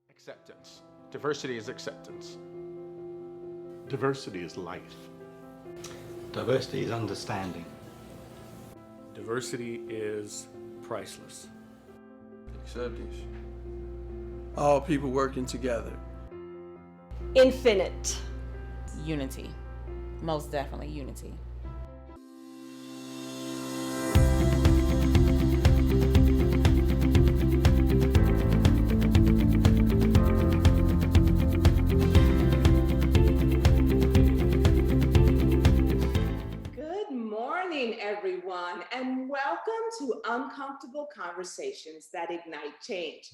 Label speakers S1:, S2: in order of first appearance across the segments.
S1: Acceptance. Diversity is acceptance.
S2: Diversity is life.
S3: Diversity is understanding.
S4: Diversity is priceless.
S5: Acceptance.
S6: All people working together.
S7: Infinite.
S8: Unity. Most definitely unity.
S7: Good morning, everyone, and welcome to Uncomfortable Conversations that Ignite Change.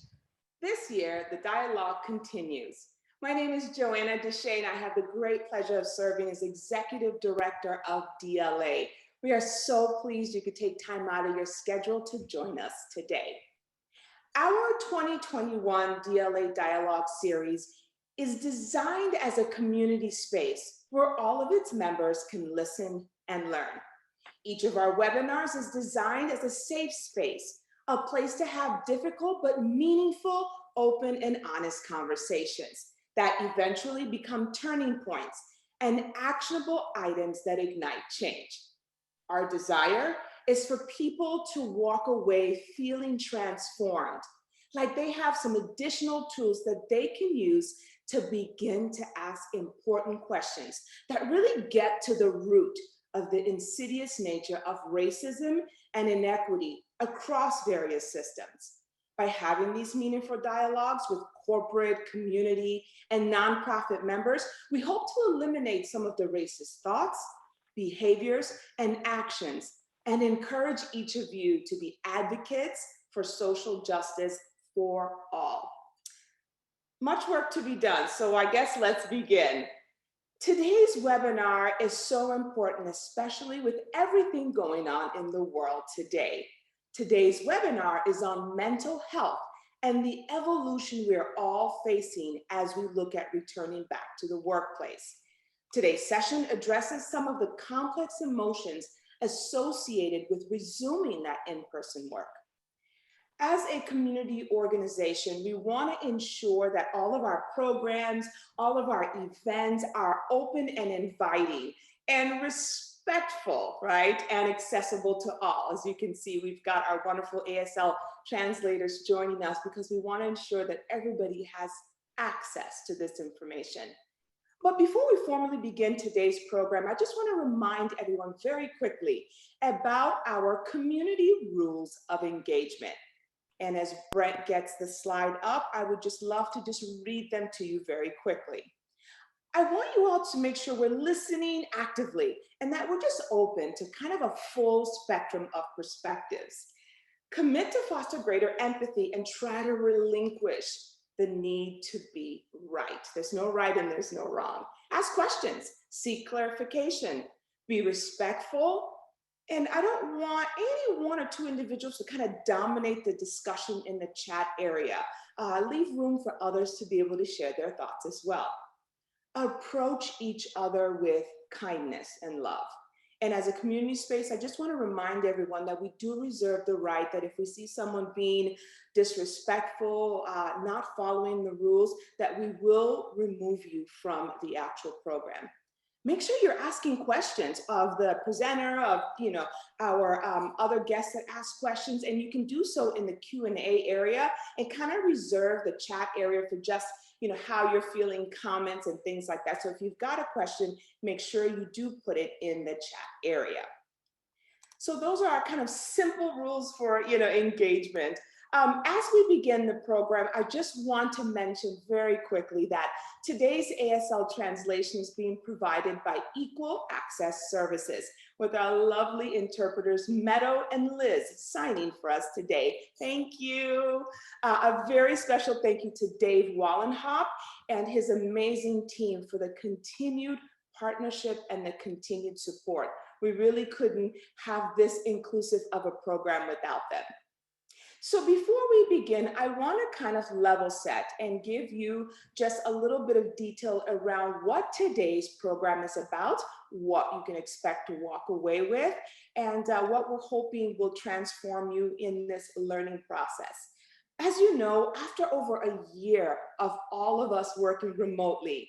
S7: This year, the dialogue continues. My name is Joanna Deshane. I have the great pleasure of serving as Executive Director of DLA. We are so pleased you could take time out of your schedule to join us today. Our 2021 DLA Dialogue Series is designed as a community space where all of its members can listen and learn. Each of our webinars is designed as a safe space, a place to have difficult but meaningful, open and honest conversations that eventually become turning points and actionable items that ignite change. Our desire is for people to walk away feeling transformed, like they have some additional tools that they can use to begin to ask important questions that really get to the root of the insidious nature of racism and inequity across various systems. By having these meaningful dialogues with corporate, community, and nonprofit members, we hope to eliminate some of the racist thoughts, behaviors, and actions, and encourage each of you to be advocates for social justice for all. Much work to be done, so I guess let's begin. Today's webinar is so important, especially with everything going on in the world today. Today's webinar is on mental health and the evolution we're all facing as we look at returning back to the workplace. Today's session addresses some of the complex emotions associated with resuming that in-person work. As a community organization, we want to ensure that all of our programs, all of our events are open and inviting and respectful, right? And accessible to all. As you can see, we've got our wonderful ASL translators joining us because we want to ensure that everybody has access to this information. But before we formally begin today's program, I just want to remind everyone very quickly about our community rules of engagement. And as Brent gets the slide up, I would just love to just read them to you very quickly. I want you all to make sure we're listening actively and that we're just open to kind of a full spectrum of perspectives. Commit to foster greater empathy and try to relinquish the need to be right. There's no right and there's no wrong. Ask questions, seek clarification, be respectful. And I don't want any one or two individuals to kind of dominate the discussion in the chat area. Leave room for others to be able to share their thoughts as well. Approach each other with kindness and love. And as a community space, I just want to remind everyone that we do reserve the right that if we see someone being disrespectful, not following the rules, that we will remove you from the actual program. Make sure you're asking questions of the presenter, of our other guests that ask questions, and you can do so in the Q&A area and kind of reserve the chat area for just how you're feeling, comments and things like that. So if you've got a question, make sure you do put it in the chat area. So those are our kind of simple rules for engagement. As we begin the program, I just want to mention very quickly that today's ASL translation is being provided by Equal Access Services, with our lovely interpreters, Meadow and Liz, signing for us today. Thank you. A very special thank you to Dave Wallenhop and his amazing team for the continued partnership and the continued support. We really couldn't have this inclusive of a program without them. So before we begin, I want to kind of level set and give you just a little bit of detail around what today's program is about, what you can expect to walk away with, and what we're hoping will transform you in this learning process. As you know, after over a year of all of us working remotely,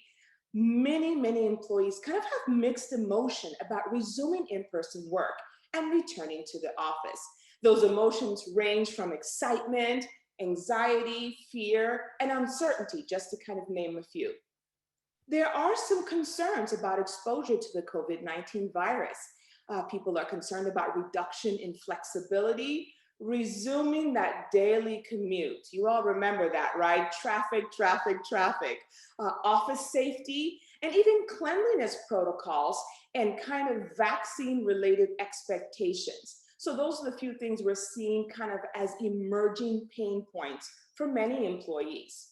S7: many employees kind of have mixed emotion about resuming in-person work and returning to the office. Those emotions range from excitement, anxiety, fear, and uncertainty, just to kind of name a few. There are some concerns about exposure to the COVID-19 virus. People are concerned about reduction in flexibility, resuming that daily commute. You all remember that, right? Traffic, office safety, and even cleanliness protocols and kind of vaccine-related expectations. So those are the few things we're seeing kind of as emerging pain points for many employees.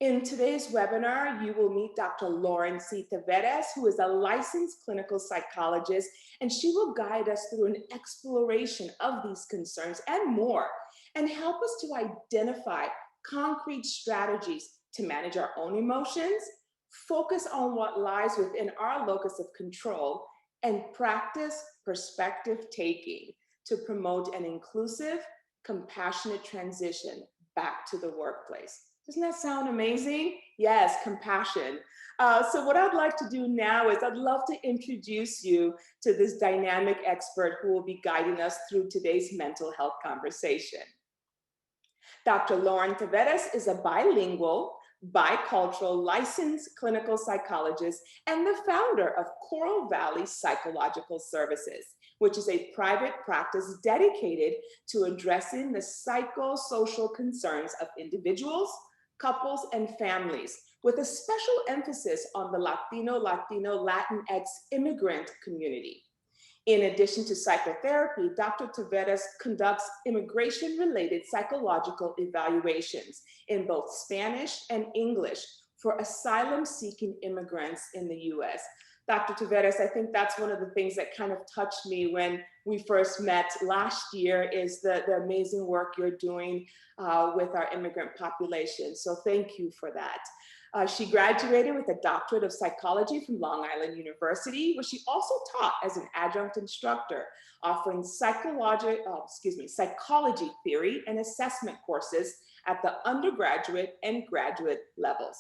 S7: In today's webinar, you will meet Dr. Lauren C. Taveras, who is a licensed clinical psychologist, and she will guide us through an exploration of these concerns and more, and help us to identify concrete strategies to manage our own emotions, focus on what lies within our locus of control, and practice perspective taking to promote an inclusive, compassionate transition back to the workplace. Doesn't that sound amazing? Yes, compassion. So what I'd like to do now is I'd love to introduce you to this dynamic expert who will be guiding us through today's mental health conversation. Dr. Lauren Taveras is a bilingual, bicultural licensed clinical psychologist and the founder of Coral Valley Psychological Services, which is a private practice dedicated to addressing the psychosocial concerns of individuals, couples, and families, with a special emphasis on the Latino, Latinx immigrant community. In addition to psychotherapy, Dr. Taveras conducts immigration-related psychological evaluations in both Spanish and English for asylum-seeking immigrants in the US. Dr. Taveras, I think that's one of the things that kind of touched me when we first met last year is the amazing work you're doing with our immigrant population. So thank you for that. She graduated with a doctorate of psychology from Long Island University, where she also taught as an adjunct instructor, offering psychology theory and assessment courses at the undergraduate and graduate levels.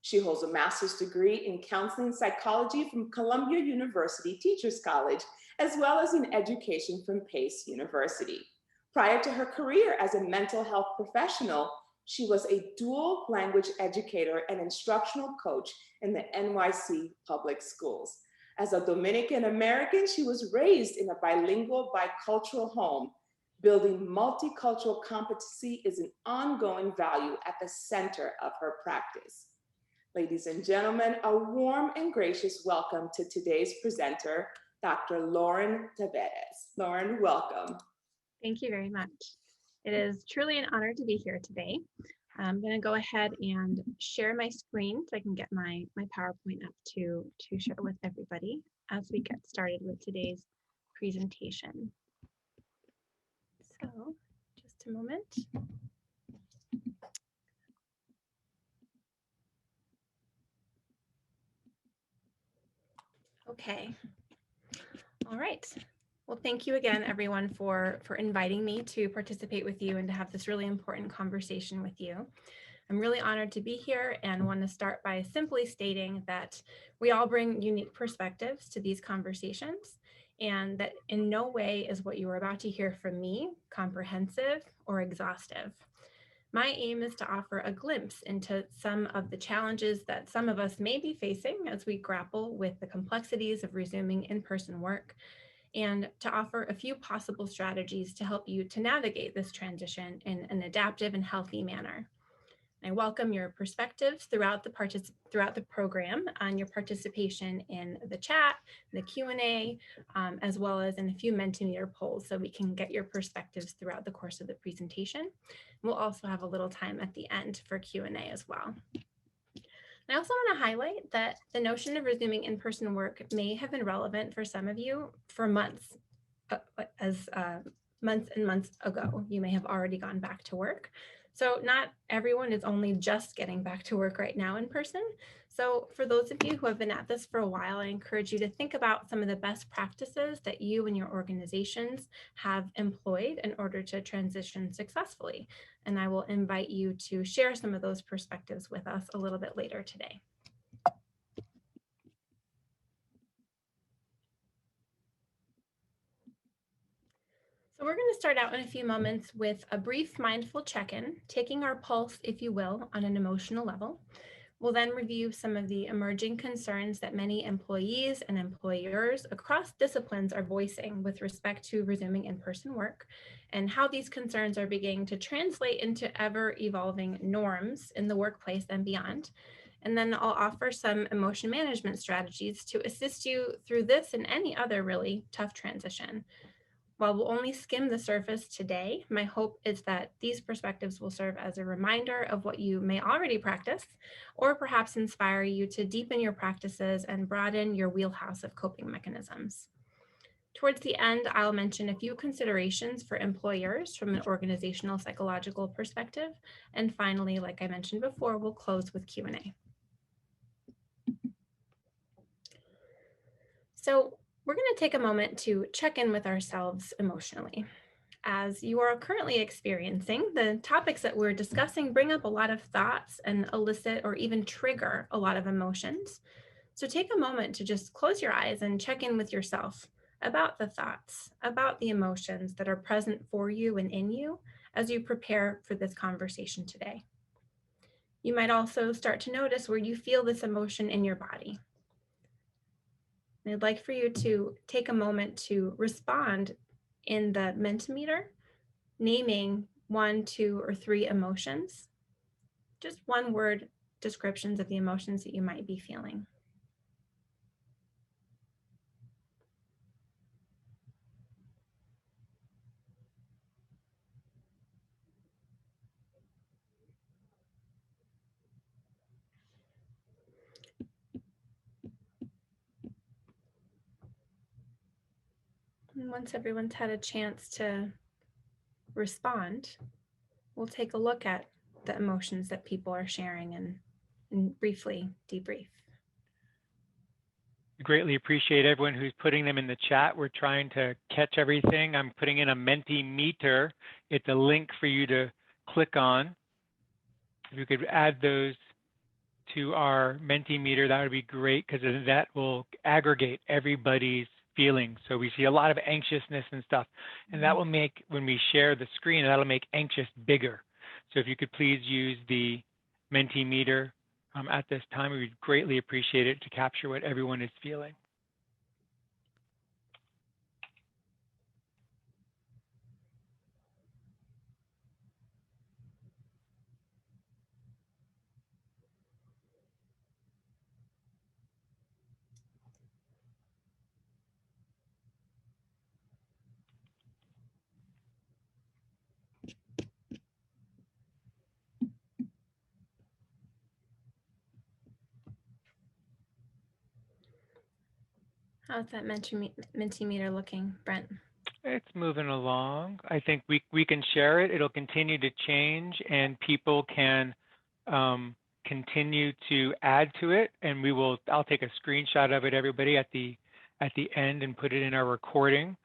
S7: She holds a master's degree in counseling psychology from Columbia University Teachers College, as well as in education from Pace University. Prior to her career as a mental health professional, she was a dual language educator and instructional coach in the NYC public schools. As a Dominican American, she was raised in a bilingual, bicultural home. Building multicultural competency is an ongoing value at the center of her practice. Ladies and gentlemen, a warm and gracious welcome to today's presenter, Dr. Lauren Taveras. Lauren, welcome.
S9: Thank you very much. It is truly an honor to be here today. I'm going to go ahead and share my screen so I can get my PowerPoint up to share with everybody as we get started with today's presentation. So just a moment. Okay. All right. Well, thank you again, everyone, for inviting me to participate with you and to have this really important conversation with you. I'm really honored to be here and want to start by simply stating that we all bring unique perspectives to these conversations, and that in no way is what you are about to hear from me comprehensive or exhaustive. My aim is to offer a glimpse into some of the challenges that some of us may be facing as we grapple with the complexities of resuming in-person work, and to offer a few possible strategies to help you to navigate this transition in an adaptive and healthy manner. I welcome your perspectives throughout the program and your participation in the chat, the Q&A, as well as in a few Mendometer polls so we can get your perspectives throughout the course of the presentation. We'll also have a little time at the end for Q&A as well. I also want to highlight that the notion of resuming in-person work may have been relevant for some of you for months, months and months ago. You may have already gone back to work. So not everyone is only just getting back to work right now in person. So for those of you who have been at this for a while, I encourage you to think about some of the best practices that you and your organizations have employed in order to transition successfully. And I will invite you to share some of those perspectives with us a little bit later today. So we're going to start out in a few moments with a brief mindful check-in, taking our pulse, if you will, on an emotional level. We'll then review some of the emerging concerns that many employees and employers across disciplines are voicing with respect to resuming in-person work and how these concerns are beginning to translate into ever-evolving norms in the workplace and beyond. And then I'll offer some emotion management strategies to assist you through this and any other really tough transition. While we'll only skim the surface today, my hope is that these perspectives will serve as a reminder of what you may already practice, or perhaps inspire you to deepen your practices and broaden your wheelhouse of coping mechanisms. Towards the end, I'll mention a few considerations for employers from an organizational psychological perspective. And finally, like I mentioned before, we'll close with Q&A. So we're going to take a moment to check in with ourselves emotionally. As you are currently experiencing, the topics that we're discussing bring up a lot of thoughts and elicit or even trigger a lot of emotions. So take a moment to just close your eyes and check in with yourself about the thoughts, about the emotions that are present for you and in you as you prepare for this conversation today. You might also start to notice where you feel this emotion in your body. I'd like for you to take a moment to respond in the Mendometer, naming 1, 2, or 3 emotions, just one word descriptions of the emotions that you might be feeling. And once everyone's had a chance to respond, we'll take a look at the emotions that people are sharing and briefly debrief.
S10: Greatly appreciate everyone who's putting them in the chat. We're trying to catch everything. I'm putting in a Mendometer. It's a link for you to click on. If you could add those to our Mendometer, that would be great, because that will aggregate everybody's feelings. So we see a lot of anxiousness and stuff, and that will make, when we share the screen, that'll make anxious bigger. So if you could please use the Mendometer at this time, we would greatly appreciate it to capture what everyone is feeling.
S9: How's that Mendometer looking, Brent?
S10: It's moving along. I think we can share it. It'll continue to change, and people can continue to add to it. And I'll take a screenshot of it, everybody, at the end and put it in our recording,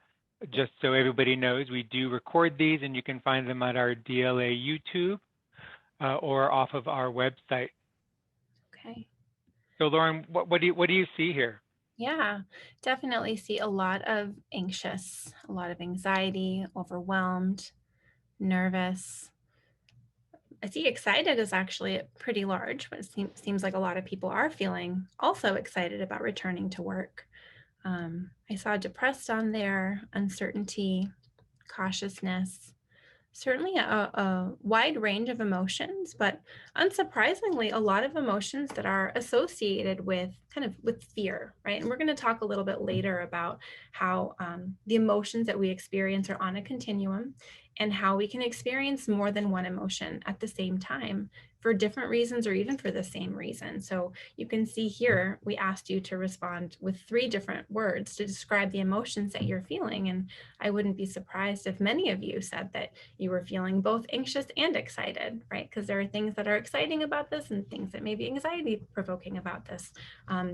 S10: just so everybody knows we do record these, and you can find them at our DLA YouTube or off of our website.
S9: Okay.
S10: So Lauren, what do you see here?
S9: Yeah, definitely see a lot of anxious, a lot of anxiety, overwhelmed, nervous. I see excited is actually pretty large, but it seems like a lot of people are feeling also excited about returning to work. I saw depressed on there, uncertainty, cautiousness, certainly a wide range of emotions, but unsurprisingly, a lot of emotions that are associated with with fear, right? And we're going to talk a little bit later about how the emotions that we experience are on a continuum and how we can experience more than one emotion at the same time for different reasons or even for the same reason. So you can see here, we asked you to respond with 3 different words to describe the emotions that you're feeling. And I wouldn't be surprised if many of you said that you were feeling both anxious and excited, right? Because there are things that are exciting about this and things that may be anxiety provoking about this,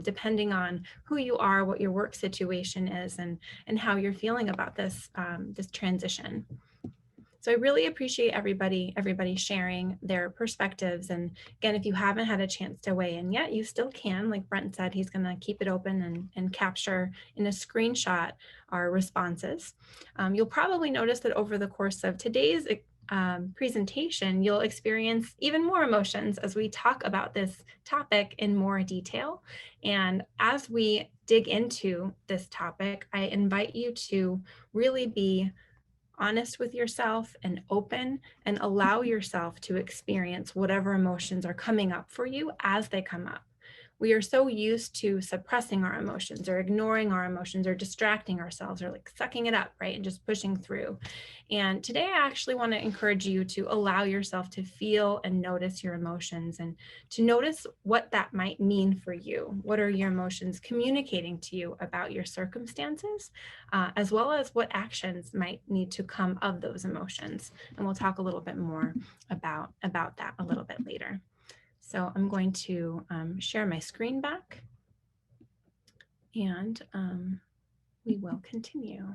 S9: depending on who you are, what your work situation is, and how you're feeling about this, this transition. So I really appreciate everybody sharing their perspectives. And again, if you haven't had a chance to weigh in yet, you still can. Like Brent said, he's going to keep it open and capture in a screenshot our responses. You'll probably notice that over the course of today's presentation, you'll experience even more emotions as we talk about this topic in more detail. And as we dig into this topic, I invite you to really be honest with yourself and open and allow yourself to experience whatever emotions are coming up for you as they come up. We are so used to suppressing our emotions or ignoring our emotions or distracting ourselves or like sucking it up, right? And just pushing through. And today I actually want to encourage you to allow yourself to feel and notice your emotions and to notice what that might mean for you. What are your emotions communicating to you about your circumstances, as well as what actions might need to come of those emotions. And we'll talk a little bit more about that a little bit later. So I'm going to share my screen back and we will continue.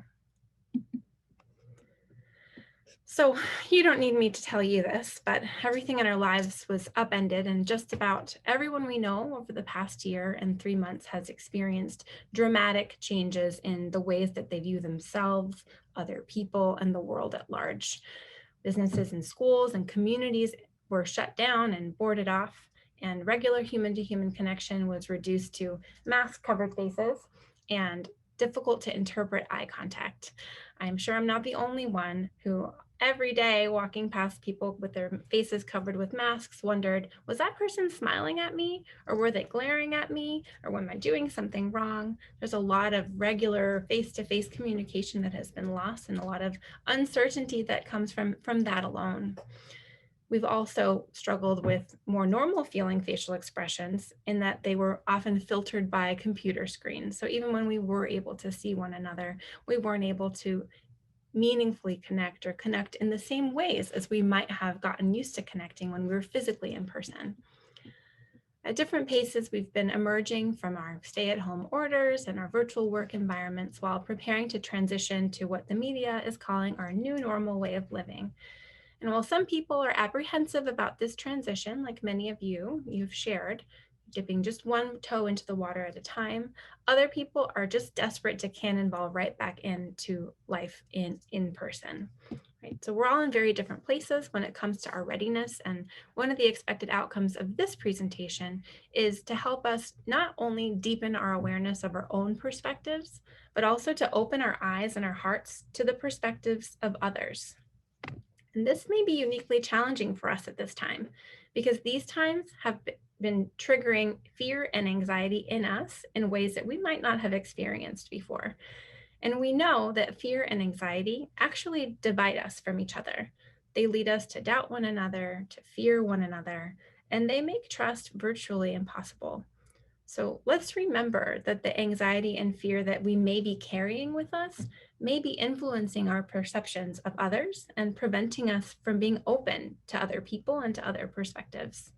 S9: So you don't need me to tell you this, but everything in our lives was upended, and just about everyone we know over the past year and 3 months has experienced dramatic changes in the ways that they view themselves, other people, and the world at large. Businesses and schools and communities were shut down and boarded off, and regular human-to-human connection was reduced to mask-covered faces and difficult to interpret eye contact. I'm sure I'm not the only one who every day walking past people with their faces covered with masks wondered, was that person smiling at me, or were they glaring at me, or am I doing something wrong? There's a lot of regular face-to-face communication that has been lost and a lot of uncertainty that comes from that alone. We've also struggled with more normal feeling facial expressions in that they were often filtered by computer screens. So even when we were able to see one another, we weren't able to meaningfully connect or connect in the same ways as we might have gotten used to connecting when we were physically in person. At different paces, we've been emerging from our stay-at-home orders and our virtual work environments while preparing to transition to what the media is calling our new normal way of living. And while some people are apprehensive about this transition, like many of you've shared, dipping just one toe into the water at a time, other people are just desperate to cannonball right back into life in person. Right? So we're all in very different places when it comes to our readiness. And one of the expected outcomes of this presentation is to help us not only deepen our awareness of our own perspectives, but also to open our eyes and our hearts to the perspectives of others. And this may be uniquely challenging for us at this time, because these times have been triggering fear and anxiety in us in ways that we might not have experienced before. And we know that fear and anxiety actually divide us from each other. They lead us to doubt one another, to fear one another, and they make trust virtually impossible. So let's remember that the anxiety and fear that we may be carrying with us may be influencing our perceptions of others and preventing us from being open to other people and to other perspectives.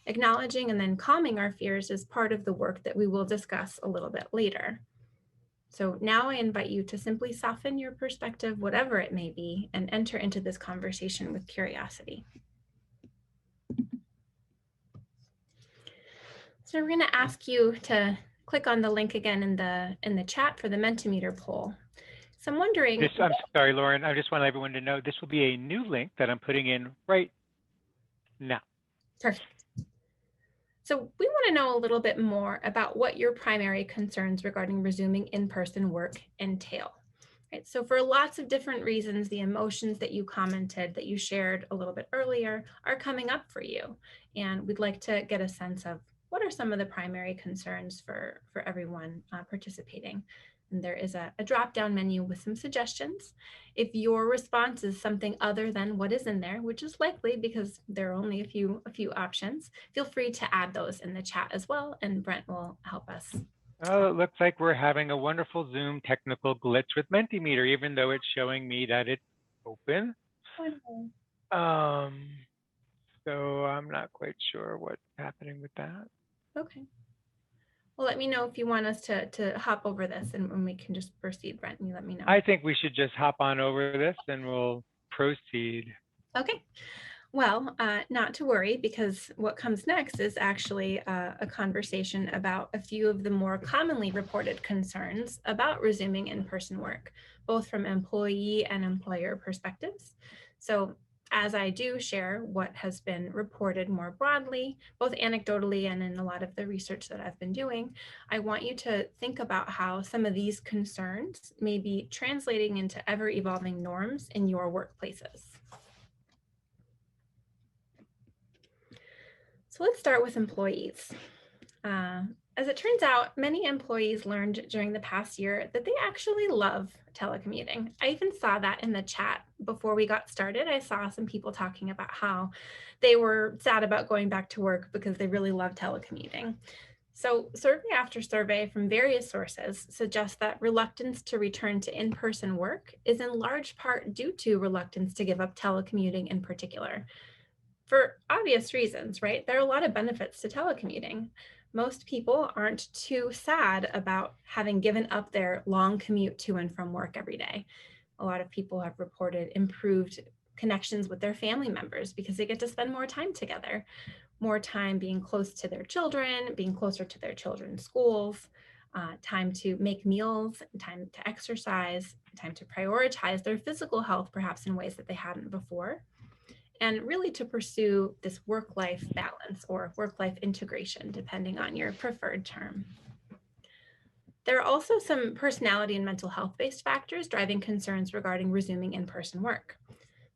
S9: Acknowledging and then calming our fears is part of the work that we will discuss a little bit later. So now I invite you to simply soften your perspective, whatever it may be, and enter into this conversation with curiosity. So we're going to ask you to click on the link again in the chat for the Mendometer poll. So I'm wondering.
S10: I'm sorry, Lauren. I just want everyone to know this will be a new link that I'm putting in right now.
S9: Perfect. So we want to know a little bit more about what your primary concerns regarding resuming in-person work entail. Right. So for lots of different reasons, the emotions that you commented, that you shared a little bit earlier, are coming up for you. And we'd like to get a sense of what are some of the primary concerns for everyone participating. And there is a drop-down menu with some suggestions. If your response is something other than what is in there, which is likely because there are only a few options, feel free to add those in the chat as well, and Brent will help us.
S10: Oh, it looks like we're having a wonderful Zoom technical glitch with Mentimeter, even though it's showing me that it's open. So I'm not quite sure what's happening with that.
S9: Okay. Well, let me know if you want us to hop over this, and we can just proceed, Brent, and you let me know.
S10: I think we should just hop on over this and we'll proceed.
S9: Okay. Well, not to worry, because what comes next is actually a conversation about a few of the more commonly reported concerns about resuming in-person work, both from employee and employer perspectives. So as I do share what has been reported more broadly, both anecdotally and in a lot of the research that I've been doing, I want you to think about how some of these concerns may be translating into ever-evolving norms in your workplaces. So let's start with employees. As it turns out, many employees learned during the past year that they actually love telecommuting. I even saw that in the chat before we got started. I saw some people talking about how they were sad about going back to work because they really love telecommuting. So survey after survey from various sources suggests that reluctance to return to in-person work is in large part due to reluctance to give up telecommuting in particular. For obvious reasons, right? There are a lot of benefits to telecommuting. Most people aren't too sad about having given up their long commute to and from work every day. A lot of people have reported improved connections with their family members because they get to spend more time together, more time being close to their children, being closer to their children's schools, time to make meals, time to exercise, time to prioritize their physical health, perhaps in ways that they hadn't before, and really to pursue this work-life balance or work-life integration, depending on your preferred term. There are also some personality and mental health-based factors driving concerns regarding resuming in-person work.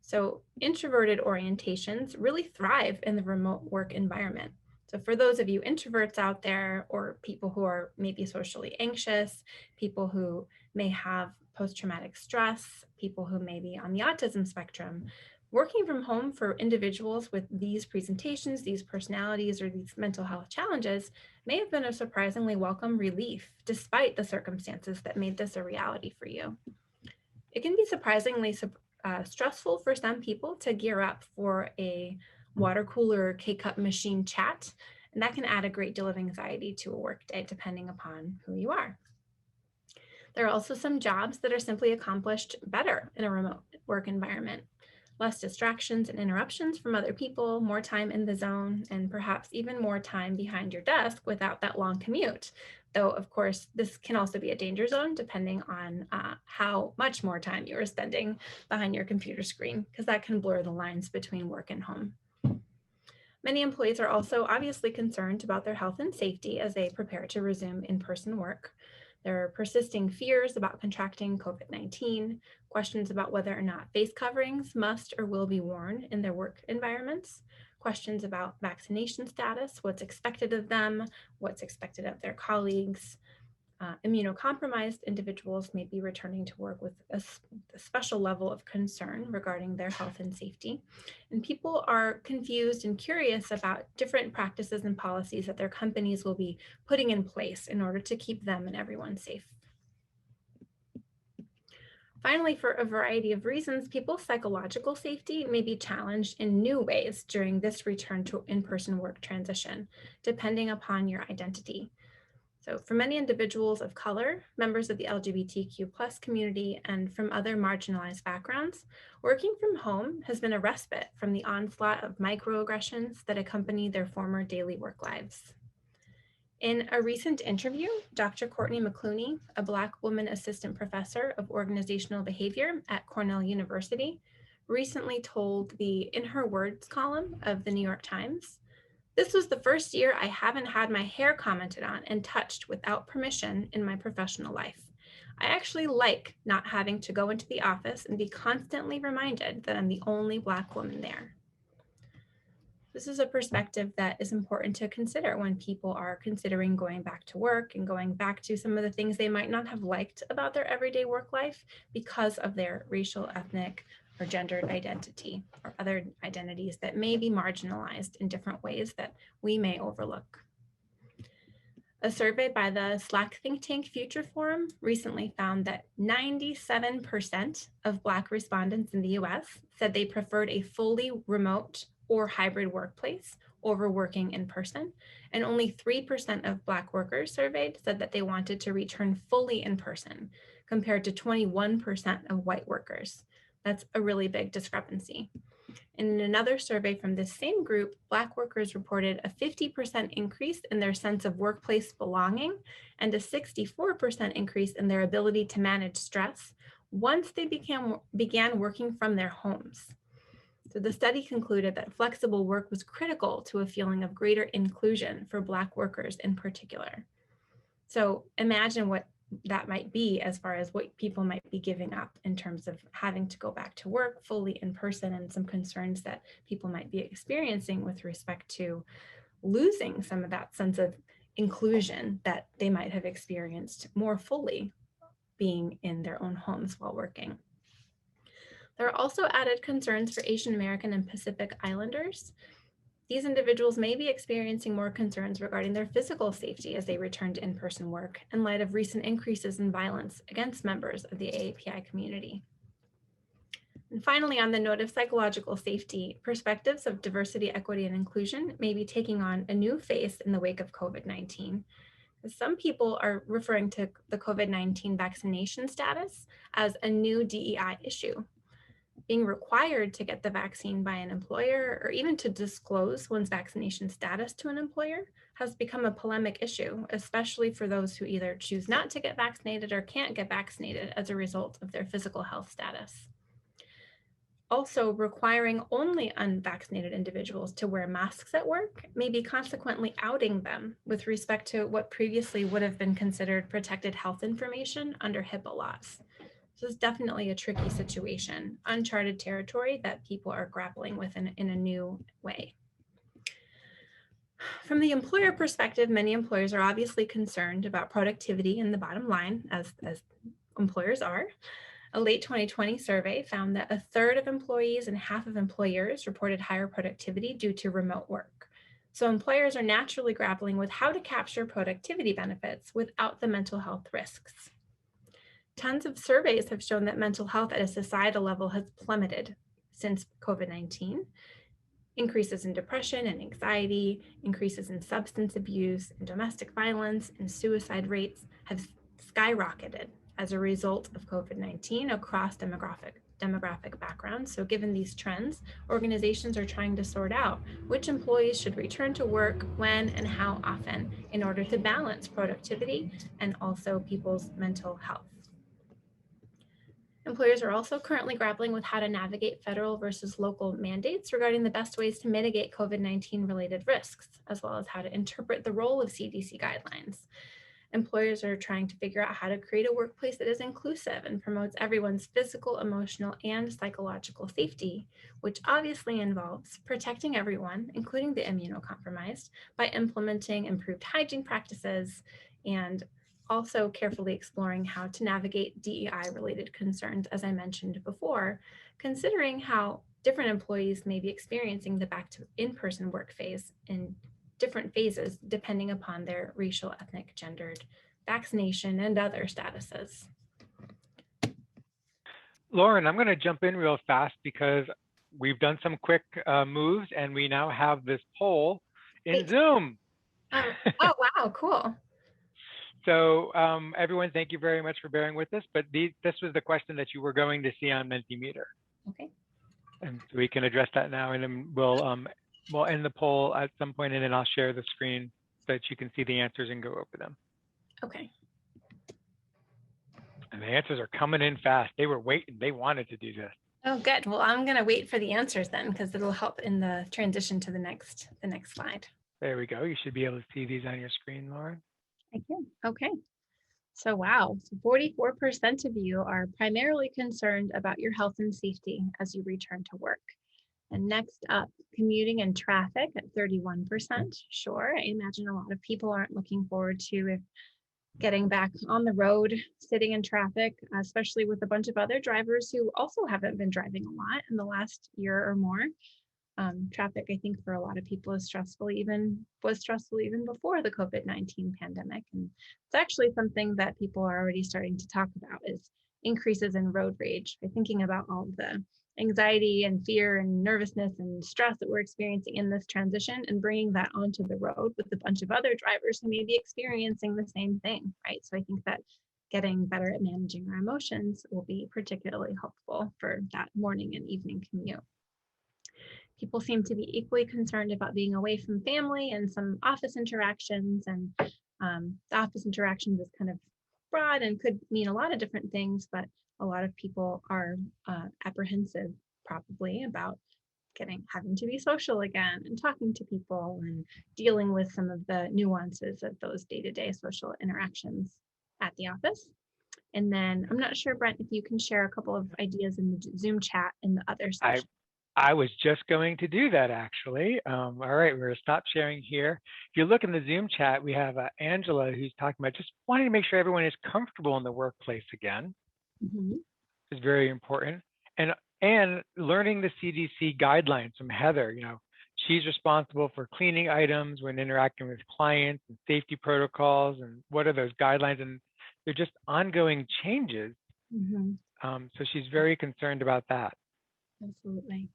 S9: So introverted orientations really thrive in the remote work environment. So for those of you introverts out there, or people who are maybe socially anxious, people who may have post-traumatic stress, people who may be on the autism spectrum, working from home for individuals with these presentations, these personalities, or these mental health challenges may have been a surprisingly welcome relief, despite the circumstances that made this a reality for you. It can be surprisingly stressful for some people to gear up for a water cooler K-cup machine chat, and that can add a great deal of anxiety to a workday, depending upon who you are. There are also some jobs that are simply accomplished better in a remote work environment. Less distractions and interruptions from other people, more time in the zone, and perhaps even more time behind your desk without that long commute. Though, of course, this can also be a danger zone depending on how much more time you are spending behind your computer screen, because that can blur the lines between work and home. Many employees are also obviously concerned about their health and safety as they prepare to resume in-person work. There are persisting fears about contracting COVID-19, questions about whether or not face coverings must or will be worn in their work environments, questions about vaccination status, what's expected of them, what's expected of their colleagues. Immunocompromised individuals may be returning to work with a special level of concern regarding their health and safety. And people are confused and curious about different practices and policies that their companies will be putting in place in order to keep them and everyone safe. Finally, for a variety of reasons, people's psychological safety may be challenged in new ways during this return to in-person work transition, depending upon your identity. So for many individuals of color, members of the LGBTQ+ community, and from other marginalized backgrounds, working from home has been a respite from the onslaught of microaggressions that accompany their former daily work lives. In a recent interview, Dr. Courtney McClooney, a Black woman assistant professor of organizational behavior at Cornell University, recently told the In Her Words column of the New York Times, "This was the first year I haven't had my hair commented on and touched without permission in my professional life. I actually like not having to go into the office and be constantly reminded that I'm the only Black woman there. This is a perspective that is important to consider when people are considering going back to work and going back to some of the things they might not have liked about their everyday work life because of their racial, ethnic, or gendered identity or other identities that may be marginalized in different ways that we may overlook. A survey by the Slack think tank Future Forum recently found that 97% of Black respondents in the US said they preferred a fully remote or hybrid workplace over working in person, and only 3% of Black workers surveyed said that they wanted to return fully in person, compared to 21% of white workers. That's a really big discrepancy. In another survey from this same group, Black workers reported a 50% increase in their sense of workplace belonging and a 64% increase in their ability to manage stress once they began working from their homes. So the study concluded that flexible work was critical to a feeling of greater inclusion for Black workers in particular. So imagine what that might be as far as what people might be giving up in terms of having to go back to work fully in person, and some concerns that people might be experiencing with respect to losing some of that sense of inclusion that they might have experienced more fully being in their own homes while working. There are also added concerns for Asian American and Pacific Islanders. These individuals may be experiencing more concerns regarding their physical safety as they return to in-person work in light of recent increases in violence against members of the AAPI community. And finally, on the note of psychological safety, perspectives of diversity, equity, and inclusion may be taking on a new face in the wake of COVID-19. Some people are referring to the COVID-19 vaccination status as a new DEI issue. Being required to get the vaccine by an employer, or even to disclose one's vaccination status to an employer, has become a polemic issue, especially for those who either choose not to get vaccinated or can't get vaccinated as a result of their physical health status. Also, requiring only unvaccinated individuals to wear masks at work may be consequently outing them with respect to what previously would have been considered protected health information under HIPAA laws. So it's definitely a tricky situation, uncharted territory that people are grappling with in a new way. From the employer perspective, many employers are obviously concerned about productivity and the bottom line, as employers are. A late 2020 survey found that 1/3 of employees and half of employers reported higher productivity due to remote work. So employers are naturally grappling with how to capture productivity benefits without the mental health risks. Tons of surveys have shown that mental health at a societal level has plummeted since COVID-19. Increases in depression and anxiety, increases in substance abuse and domestic violence and suicide rates have skyrocketed as a result of COVID-19 across demographic backgrounds. So given these trends, organizations are trying to sort out which employees should return to work, when, and how often in order to balance productivity and also people's mental health. Employers are also currently grappling with how to navigate federal versus local mandates regarding the best ways to mitigate COVID-19 related risks, as well as how to interpret the role of CDC guidelines. Employers are trying to figure out how to create a workplace that is inclusive and promotes everyone's physical, emotional, and psychological safety, which obviously involves protecting everyone, including the immunocompromised, by implementing improved hygiene practices and also carefully exploring how to navigate DEI-related concerns, as I mentioned before, considering how different employees may be experiencing the back to in-person work phase in different phases, depending upon their racial, ethnic, gendered, vaccination, and other statuses.
S10: Lauren, I'm going to jump in real fast because we've done some quick moves and we now have this poll in Zoom.
S9: Oh, wow, cool.
S10: So everyone, thank you very much for bearing with us, but this was the question that you were going to see on Mendometer.
S9: Okay.
S10: And so we can address that now, and then we'll end the poll at some point, and then I'll share the screen so that you can see the answers and go over them.
S9: Okay.
S10: And the answers are coming in fast. They were waiting. They wanted to do this.
S9: Oh, good. Well, I'm going to wait for the answers then, because it'll help in the transition to the next slide.
S10: There we go. You should be able to see these on your screen, Lauren.
S9: Thank you. Okay. So wow, so 44% of you are primarily concerned about your health and safety as you return to work. And next up, commuting and traffic at 31%. Sure, I imagine a lot of people aren't looking forward to getting back on the road, sitting in traffic, especially with a bunch of other drivers who also haven't been driving a lot in the last year or more. Traffic, I think, for a lot of people is was stressful even before the COVID-19 pandemic. And it's actually something that people are already starting to talk about is increases in road rage. By thinking about all of the anxiety and fear and nervousness and stress that we're experiencing in this transition and bringing that onto the road with a bunch of other drivers who may be experiencing the same thing, right? So I think that getting better at managing our emotions will be particularly helpful for that morning and evening commute. People seem to be equally concerned about being away from family and some office interactions. And the office interactions is kind of broad and could mean a lot of different things, but a lot of people are apprehensive probably about having to be social again and talking to people and dealing with some of the nuances of those day-to-day social interactions at the office. And then I'm not sure, Brent, if you can share a couple of ideas in the Zoom chat in the other section.
S10: I was just going to do that, actually. All right, we're going to stop sharing here. If you look in the Zoom chat, we have Angela who's talking about just wanting to make sure everyone is comfortable in the workplace again.
S9: Mm-hmm.
S10: Is very important. And learning the CDC guidelines from Heather. She's responsible for cleaning items when interacting with clients and safety protocols and what are those guidelines. And they're just ongoing changes.
S9: Mm-hmm.
S10: So she's very concerned about that.
S9: Absolutely.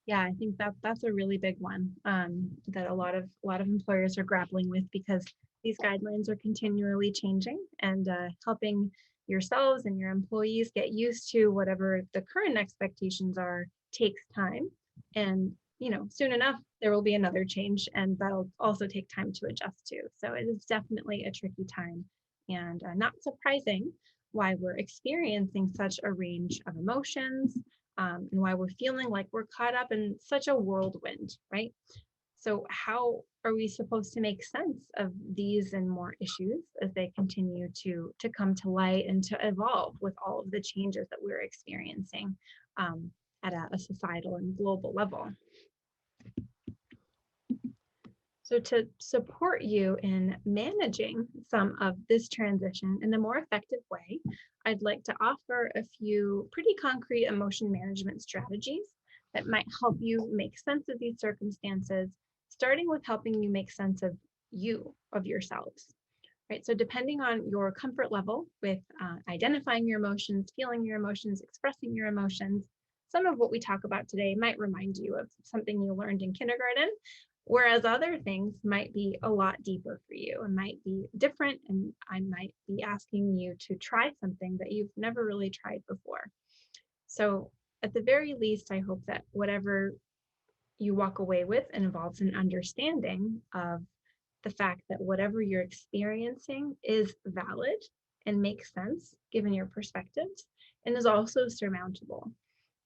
S9: Yeah, I think that's a really big one that a lot of employers are grappling with because these guidelines are continually changing, and helping yourselves and your employees get used to whatever the current expectations are takes time. And soon enough there will be another change, and that'll also take time to adjust to. So it is definitely a tricky time, and not surprising why we're experiencing such a range of emotions. And why we're feeling like we're caught up in such a whirlwind, right? So how are we supposed to make sense of these and more issues as they continue to come to light and to evolve with all of the changes that we're experiencing at a societal and global level? So to support you in managing some of this transition in a more effective way, I'd like to offer a few pretty concrete emotion management strategies that might help you make sense of these circumstances, starting with helping you make sense of yourselves, right? So depending on your comfort level with identifying your emotions, feeling your emotions, expressing your emotions, some of what we talk about today might remind you of something you learned in kindergarten, whereas other things might be a lot deeper for you and might be different, and I might be asking you to try something that you've never really tried before. So at the very least, I hope that whatever you walk away with involves an understanding of the fact that whatever you're experiencing is valid and makes sense given your perspectives and is also surmountable.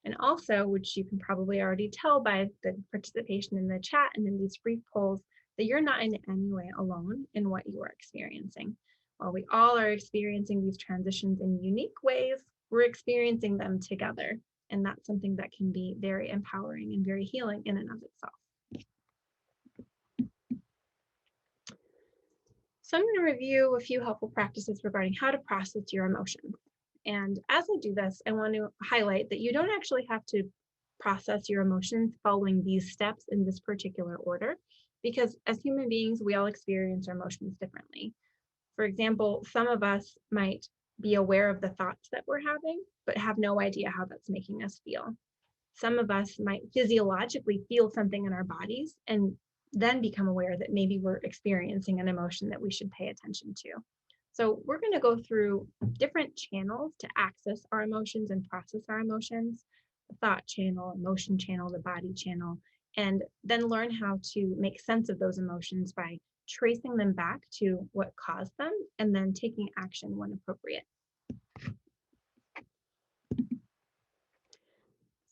S9: And also, which you can probably already tell by the participation in the chat and in these brief polls, that you're not in any way alone in what you are experiencing. While we all are experiencing these transitions in unique ways, we're experiencing them together. And that's something that can be very empowering and very healing in and of itself. So I'm going to review a few helpful practices regarding how to process your emotions. And as I do this, I want to highlight that you don't actually have to process your emotions following these steps in this particular order, because as human beings, we all experience our emotions differently. For example, some of us might be aware of the thoughts that we're having, but have no idea how that's making us feel. Some of us might physiologically feel something in our bodies and then become aware that maybe we're experiencing an emotion that we should pay attention to. So we're going to go through different channels to access our emotions and process our emotions: the thought channel, emotion channel, the body channel, and then learn how to make sense of those emotions by tracing them back to what caused them and then taking action when appropriate.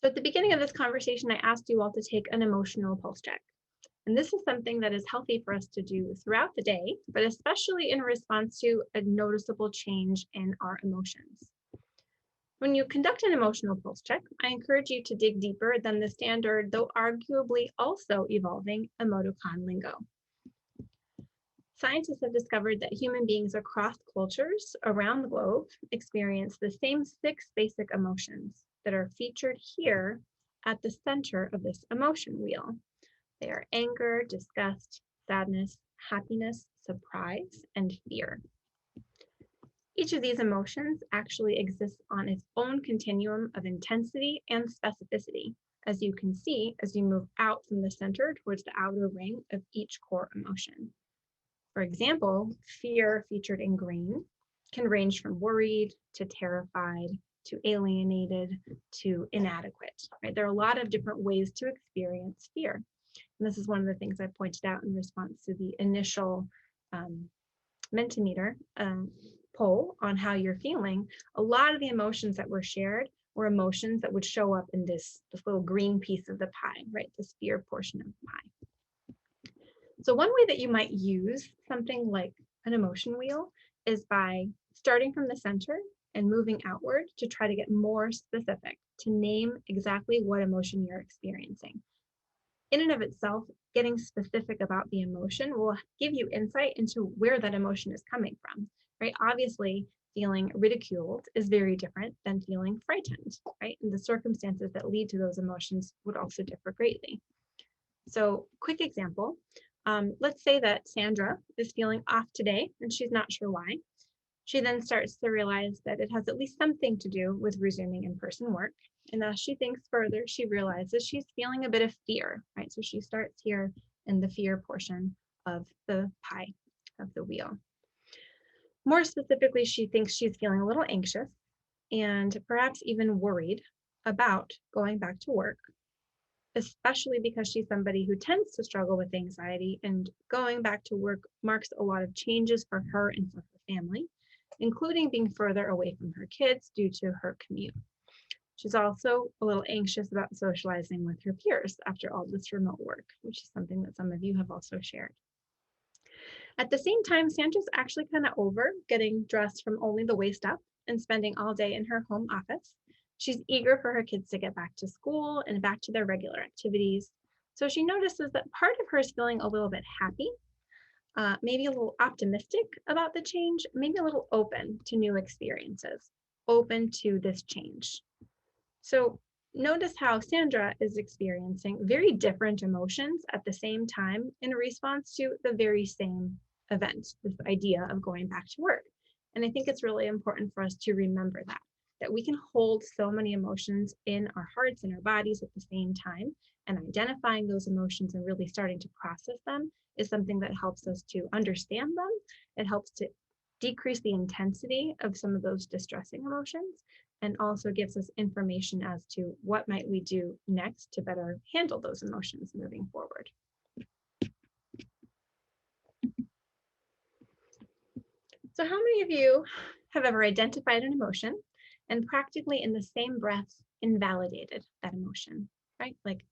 S9: So at the beginning of this conversation, I asked you all to take an emotional pulse check. And this is something that is healthy for us to do throughout the day, but especially in response to a noticeable change in our emotions. When you conduct an emotional pulse check, I encourage you to dig deeper than the standard, though arguably also evolving, emoticon lingo. Scientists have discovered that human beings across cultures around the globe experience the same 6 basic emotions that are featured here at the center of this emotion wheel. They are anger, disgust, sadness, happiness, surprise, and fear. Each of these emotions actually exists on its own continuum of intensity and specificity, as you can see as you move out from the center towards the outer ring of each core emotion. For example, fear, featured in green, can range from worried to terrified to alienated to inadequate. Right? There are a lot of different ways to experience fear. And this is one of the things I pointed out in response to the initial Mendometer poll on how you're feeling. A lot of the emotions that were shared were emotions that would show up in this little green piece of the pie, right? This fear portion of the pie. So one way that you might use something like an emotion wheel is by starting from the center and moving outward to try to get more specific, to name exactly what emotion you're experiencing. In and of itself, getting specific about the emotion will give you insight into where that emotion is coming from, right? Obviously, feeling ridiculed is very different than feeling frightened, right? And the circumstances that lead to those emotions would also differ greatly. So, quick example, let's say that Sandra is feeling off today and she's not sure why. She then starts to realize that it has at least something to do with resuming in-person work. And as she thinks further, she realizes she's feeling a bit of fear, right? So she starts here in the fear portion of the pie, of the wheel. More specifically, she thinks she's feeling a little anxious and perhaps even worried about going back to work, especially because she's somebody who tends to struggle with anxiety, and going back to work marks a lot of changes for her and for her family, including being further away from her kids due to her commute. She's also a little anxious about socializing with her peers after all this remote work, which is something that some of you have also shared. At the same time, Sandra's actually kind of over getting dressed from only the waist up and spending all day in her home office. She's eager for her kids to get back to school and back to their regular activities. So she notices that part of her is feeling a little bit happy, maybe a little optimistic about the change, maybe a little open to new experiences, open to this change. So notice how Sandra is experiencing very different emotions at the same time in response to the very same event, this idea of going back to work. And I think it's really important for us to remember that we can hold so many emotions in our hearts and our bodies at the same time, and identifying those emotions and really starting to process them is something that helps us to understand them. It helps to decrease the intensity of some of those distressing emotions, and also gives us information as to what might we do next to better handle those emotions moving forward. So how many of you have ever identified an emotion and practically in the same breath invalidated that emotion, right? Like,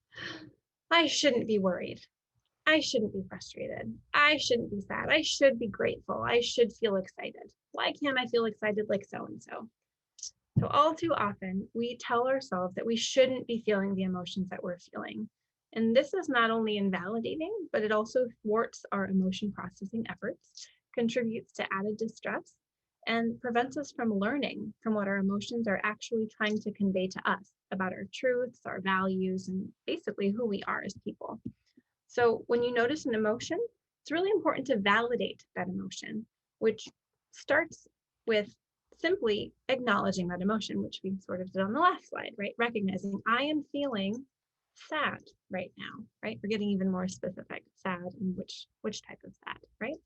S9: I shouldn't be worried. I shouldn't be frustrated. I shouldn't be sad. I should be grateful. I should feel excited. Why can't I feel excited like so-and-so? So all too often, we tell ourselves that we shouldn't be feeling the emotions that we're feeling. And this is not only invalidating, but it also thwarts our emotion processing efforts, contributes to added distress, and prevents us from learning from what our emotions are actually trying to convey to us about our truths, our values, and basically who we are as people. So when you notice an emotion, it's really important to validate that emotion, which starts with simply acknowledging that emotion, which we sort of did on the last slide, right? Recognizing I am feeling sad right now, right? We're getting even more specific, sad, and which type of sad, right?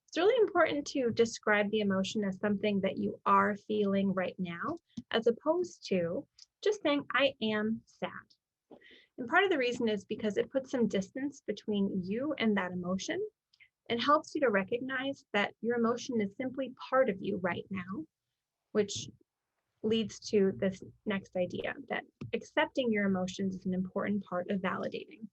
S9: It's really important to describe the emotion as something that you are feeling right now, as opposed to just saying, I am sad. And part of the reason is because it puts some distance between you and that emotion and helps you to recognize that your emotion is simply part of you right now, which leads to this next idea that accepting your emotions is an important part of validating.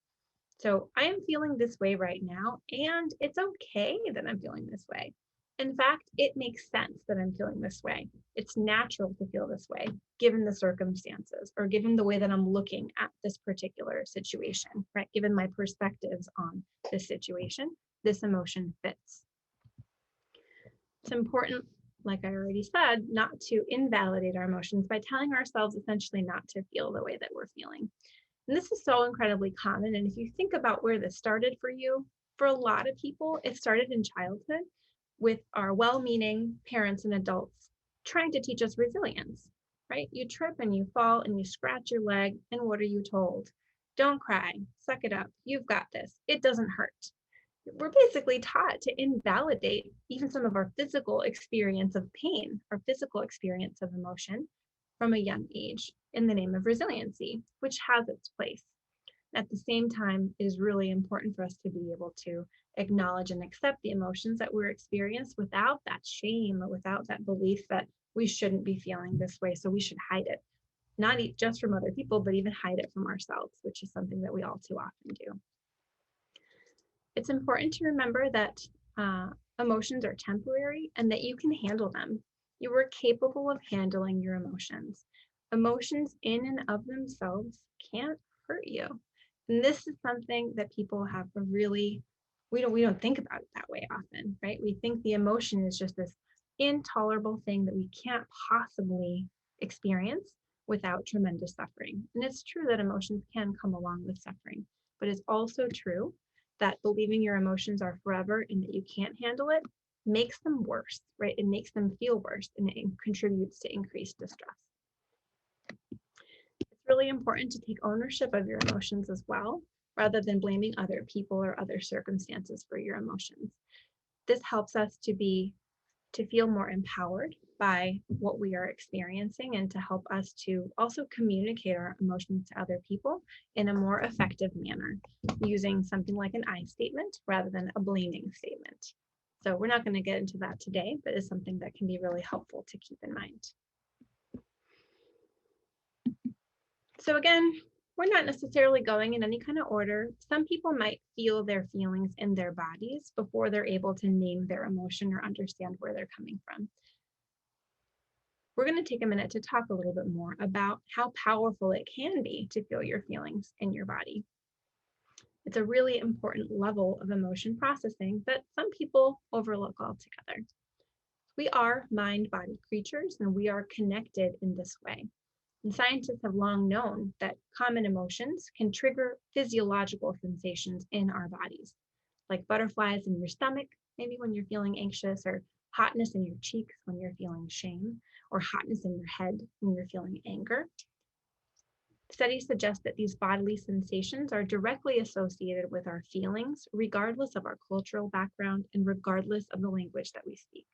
S9: So I am feeling this way right now, and it's okay that I'm feeling this way. In fact, it makes sense that I'm feeling this way. It's natural to feel this way, given the circumstances or given the way that I'm looking at this particular situation, right? Given my perspectives on this situation, this emotion fits. It's important, like I already said, not to invalidate our emotions by telling ourselves essentially not to feel the way that we're feeling. And this is so incredibly common. And if you think about where this started for you, for a lot of people, it started in childhood with our well-meaning parents and adults trying to teach us resilience, right? You trip and you fall and you scratch your leg, and what are you told? Don't cry, suck it up, you've got this, it doesn't hurt. We're basically taught to invalidate even some of our physical experience of pain, our physical experience of emotion from a young age in the name of resiliency, which has its place. At the same time, it is really important for us to be able to acknowledge and accept the emotions that we're experiencing without that shame or without that belief that we shouldn't be feeling this way, so we should hide it. Not just from other people, but even hide it from ourselves, which is something that we all too often do. It's important to remember that emotions are temporary and that you can handle them. You are capable of handling your emotions. Emotions in and of themselves can't hurt you. And this is something that people have a really, we don't think about it that way often, right? We think the emotion is just this intolerable thing that we can't possibly experience without tremendous suffering. And it's true that emotions can come along with suffering, but it's also true that believing your emotions are forever and that you can't handle it makes them worse, right? It makes them feel worse and it contributes to increased distress. It's really important to take ownership of your emotions as well, rather than blaming other people or other circumstances for your emotions. This helps us to feel more empowered by what we are experiencing and to help us to also communicate our emotions to other people in a more effective manner using something like an I statement rather than a blaming statement. So we're not going to get into that today, but it's something that can be really helpful to keep in mind. So again, we're not necessarily going in any kind of order. Some people might feel their feelings in their bodies before they're able to name their emotion or understand where they're coming from. We're going to take a minute to talk a little bit more about how powerful it can be to feel your feelings in your body. It's a really important level of emotion processing that some people overlook altogether. We are mind-body creatures and we are connected in this way. And scientists have long known that common emotions can trigger physiological sensations in our bodies, like butterflies in your stomach, maybe when you're feeling anxious, or hotness in your cheeks when you're feeling shame, or hotness in your head when you're feeling anger. Studies suggest that these bodily sensations are directly associated with our feelings, regardless of our cultural background and regardless of the language that we speak.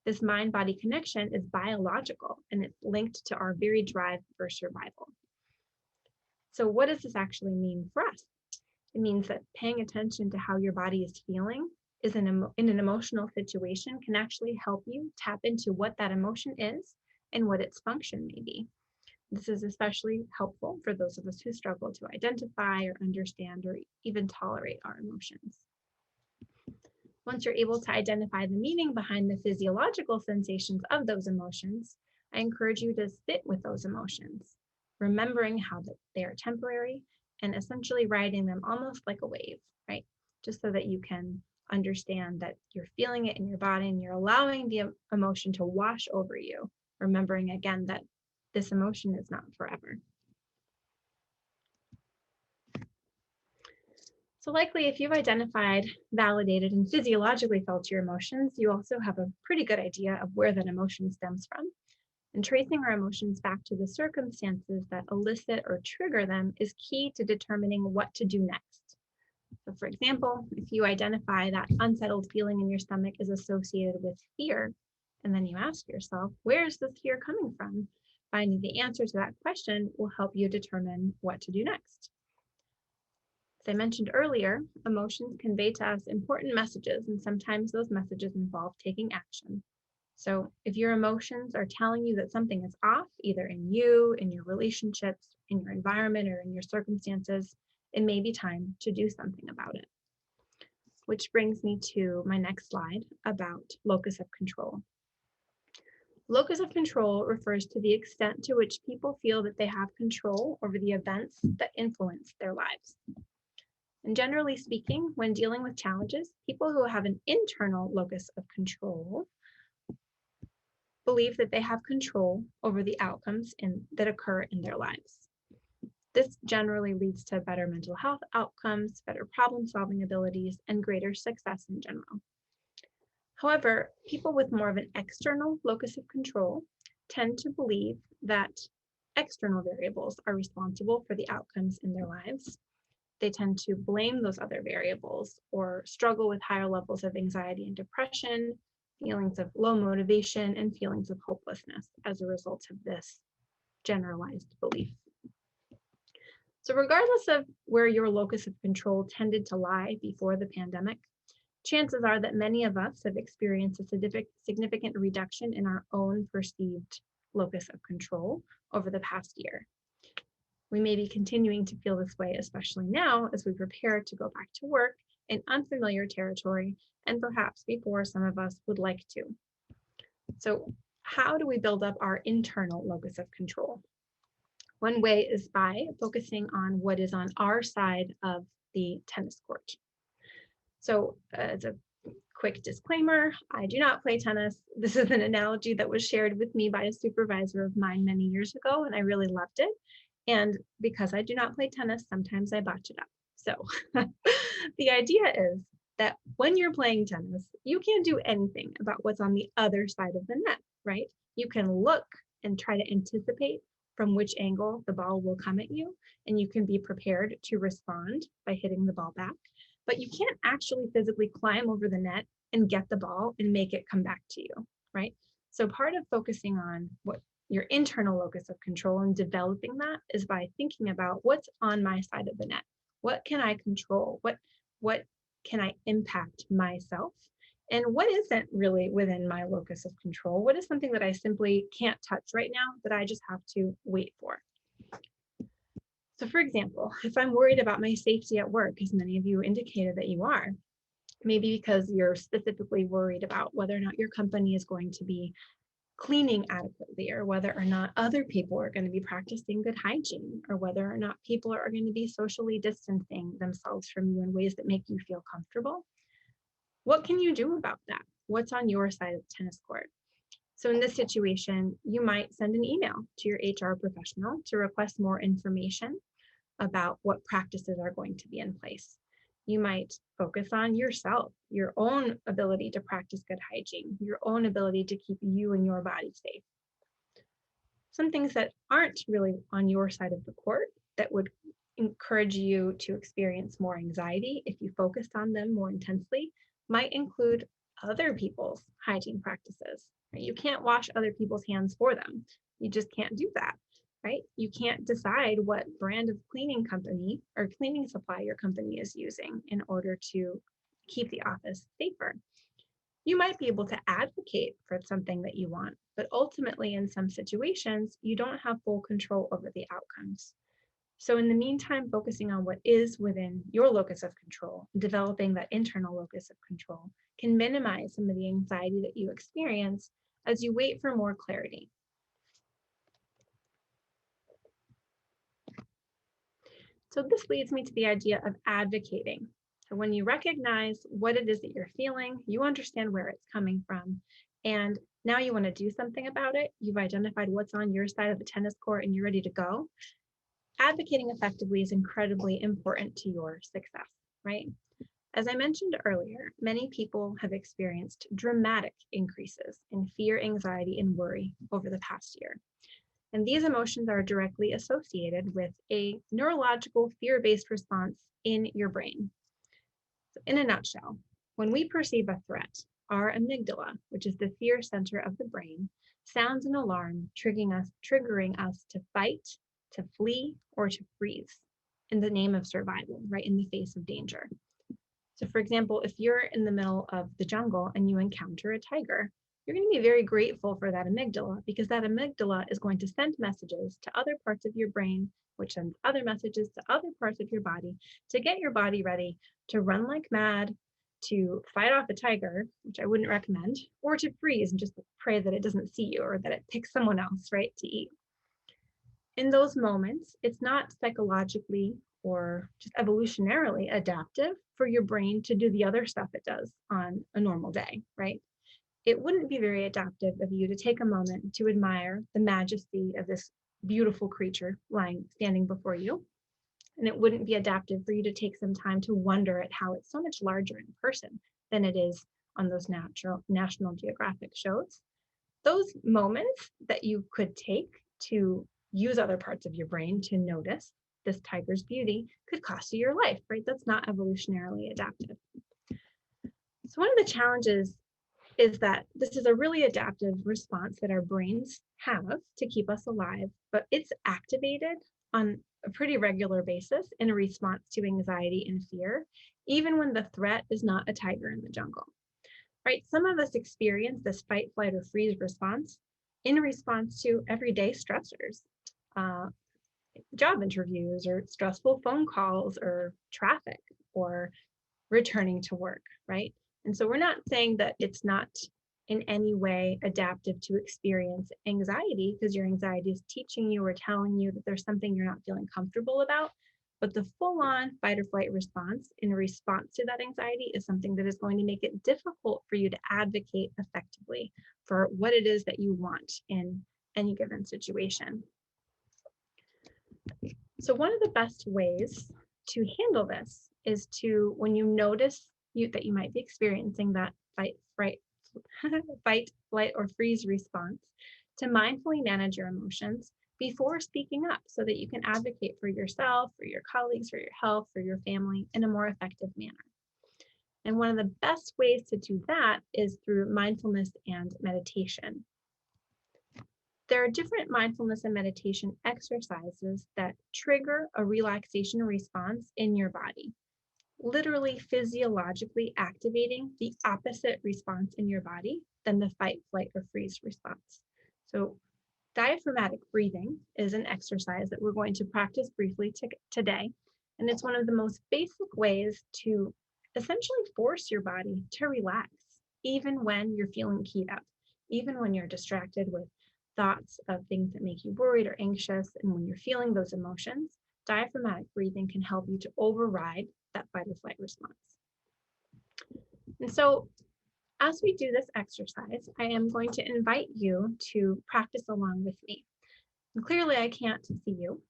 S9: This mind-body connection is biological and it's linked to our very drive for survival. So what does this actually mean for us? It means that paying attention to how your body is feeling is in an emotional situation can actually help you tap into what that emotion is and what its function may be. This is especially helpful for those of us who struggle to identify or understand or even tolerate our emotions. Once you're able to identify the meaning behind the physiological sensations of those emotions, I encourage you to sit with those emotions, remembering how they are temporary and essentially riding them almost like a wave, right? Just so that you can understand that you're feeling it in your body and you're allowing the emotion to wash over you, remembering again that this emotion is not forever. So likely if you've identified, validated, and physiologically felt your emotions, you also have a pretty good idea of where that emotion stems from. And tracing our emotions back to the circumstances that elicit or trigger them is key to determining what to do next. So for example, if you identify that unsettled feeling in your stomach is associated with fear, and then you ask yourself, where is this fear coming from? Finding the answer to that question will help you determine what to do next. As I mentioned earlier, emotions convey to us important messages, and sometimes those messages involve taking action. So if your emotions are telling you that something is off, either in you, in your relationships, in your environment, or in your circumstances, it may be time to do something about it. Which brings me to my next slide about locus of control. Locus of control refers to the extent to which people feel that they have control over the events that influence their lives. And generally speaking, when dealing with challenges, people who have an internal locus of control believe that they have control over the outcomes that occur in their lives. This generally leads to better mental health outcomes, better problem-solving abilities, and greater success in general. However, people with more of an external locus of control tend to believe that external variables are responsible for the outcomes in their lives. They tend to blame those other variables or struggle with higher levels of anxiety and depression, feelings of low motivation, and feelings of hopelessness as a result of this generalized belief. So regardless of where your locus of control tended to lie before the pandemic, chances are that many of us have experienced a significant reduction in our own perceived locus of control over the past year. We may be continuing to feel this way, especially now as we prepare to go back to work in unfamiliar territory, and perhaps before some of us would like to. So how do we build up our internal locus of control? One way is by focusing on what is on our side of the tennis court. So as a quick disclaimer, I do not play tennis. This is an analogy that was shared with me by a supervisor of mine many years ago, and I really loved it. And because I do not play tennis, sometimes I botch it up. So the idea is that when you're playing tennis, you can't do anything about what's on the other side of the net, right? You can look and try to anticipate from which angle the ball will come at you, and you can be prepared to respond by hitting the ball back. But you can't actually physically climb over the net and get the ball and make it come back to you, right? So part of focusing on what your internal locus of control and developing that is by thinking about what's on my side of the net. What can I control? What can I impact myself? And what isn't really within my locus of control? What is something that I simply can't touch right now that I just have to wait for? So for example, if I'm worried about my safety at work, as many of you indicated that you are, maybe because you're specifically worried about whether or not your company is going to be cleaning adequately, or whether or not other people are going to be practicing good hygiene, or whether or not people are going to be socially distancing themselves from you in ways that make you feel comfortable. What can you do about that? What's on your side of the tennis court? So in this situation, you might send an email to your HR professional to request more information about what practices are going to be in place. You might focus on yourself, your own ability to practice good hygiene, your own ability to keep you and your body safe. Some things that aren't really on your side of the court that would encourage you to experience more anxiety if you focused on them more intensely might include other people's hygiene practices. Right? You can't wash other people's hands for them. You just can't do that, right? You can't decide what brand of cleaning company or cleaning supply your company is using in order to keep the office safer. You might be able to advocate for something that you want, but ultimately in some situations, you don't have full control over the outcomes. So in the meantime, focusing on what is within your locus of control, developing that internal locus of control can minimize some of the anxiety that you experience as you wait for more clarity. So this leads me to the idea of advocating. So when you recognize what it is that you're feeling, you understand where it's coming from, and now you want to do something about it. You've identified what's on your side of the tennis court and you're ready to go. Advocating effectively is incredibly important to your success, right? As I mentioned earlier, many people have experienced dramatic increases in fear, anxiety, and worry over the past year. And these emotions are directly associated with a neurological fear-based response in your brain. So in a nutshell, when we perceive a threat, our amygdala, which is the fear center of the brain, sounds an alarm, triggering us to fight, to flee, or to freeze in the name of survival, right, in the face of danger. So for example, if you're in the middle of the jungle and you encounter a tiger, you're going to be very grateful for that amygdala, because that amygdala is going to send messages to other parts of your brain, which sends other messages to other parts of your body to get your body ready to run like mad, to fight off a tiger, which I wouldn't recommend, or to freeze and just pray that it doesn't see you or that it picks someone else, right, to eat. In those moments, it's not psychologically or just evolutionarily adaptive for your brain to do the other stuff it does on a normal day, right? It wouldn't be very adaptive of you to take a moment to admire the majesty of this beautiful creature standing before you. And it wouldn't be adaptive for you to take some time to wonder at how it's so much larger in person than it is on those National Geographic shows. Those moments that you could take to use other parts of your brain to notice this tiger's beauty could cost you your life, right? That's not evolutionarily adaptive. So one of the challenges is that this is a really adaptive response that our brains have to keep us alive, but it's activated on a pretty regular basis in response to anxiety and fear, even when the threat is not a tiger in the jungle, right? Some of us experience this fight, flight, or freeze response in response to everyday stressors, job interviews or stressful phone calls or traffic or returning to work, right? And so we're not saying that it's not in any way adaptive to experience anxiety, because your anxiety is teaching you or telling you that there's something you're not feeling comfortable about. But the full-on fight or flight response in response to that anxiety is something that is going to make it difficult for you to advocate effectively for what it is that you want in any given situation. So one of the best ways to handle this is to, when you notice that you might be experiencing that fight, flight, or freeze response, to mindfully manage your emotions before speaking up so that you can advocate for yourself, for your colleagues, for your health, for your family in a more effective manner. And one of the best ways to do that is through mindfulness and meditation. There are different mindfulness and meditation exercises that trigger a relaxation response in your body, literally physiologically activating the opposite response in your body than the fight, flight, or freeze response. So diaphragmatic breathing is an exercise that we're going to practice briefly today. And it's one of the most basic ways to essentially force your body to relax, even when you're feeling keyed up, even when you're distracted with thoughts of things that make you worried or anxious. And when you're feeling those emotions, diaphragmatic breathing can help you to override that fight or flight response. And so as we do this exercise, I am going to invite you to practice along with me. And clearly I can't see you,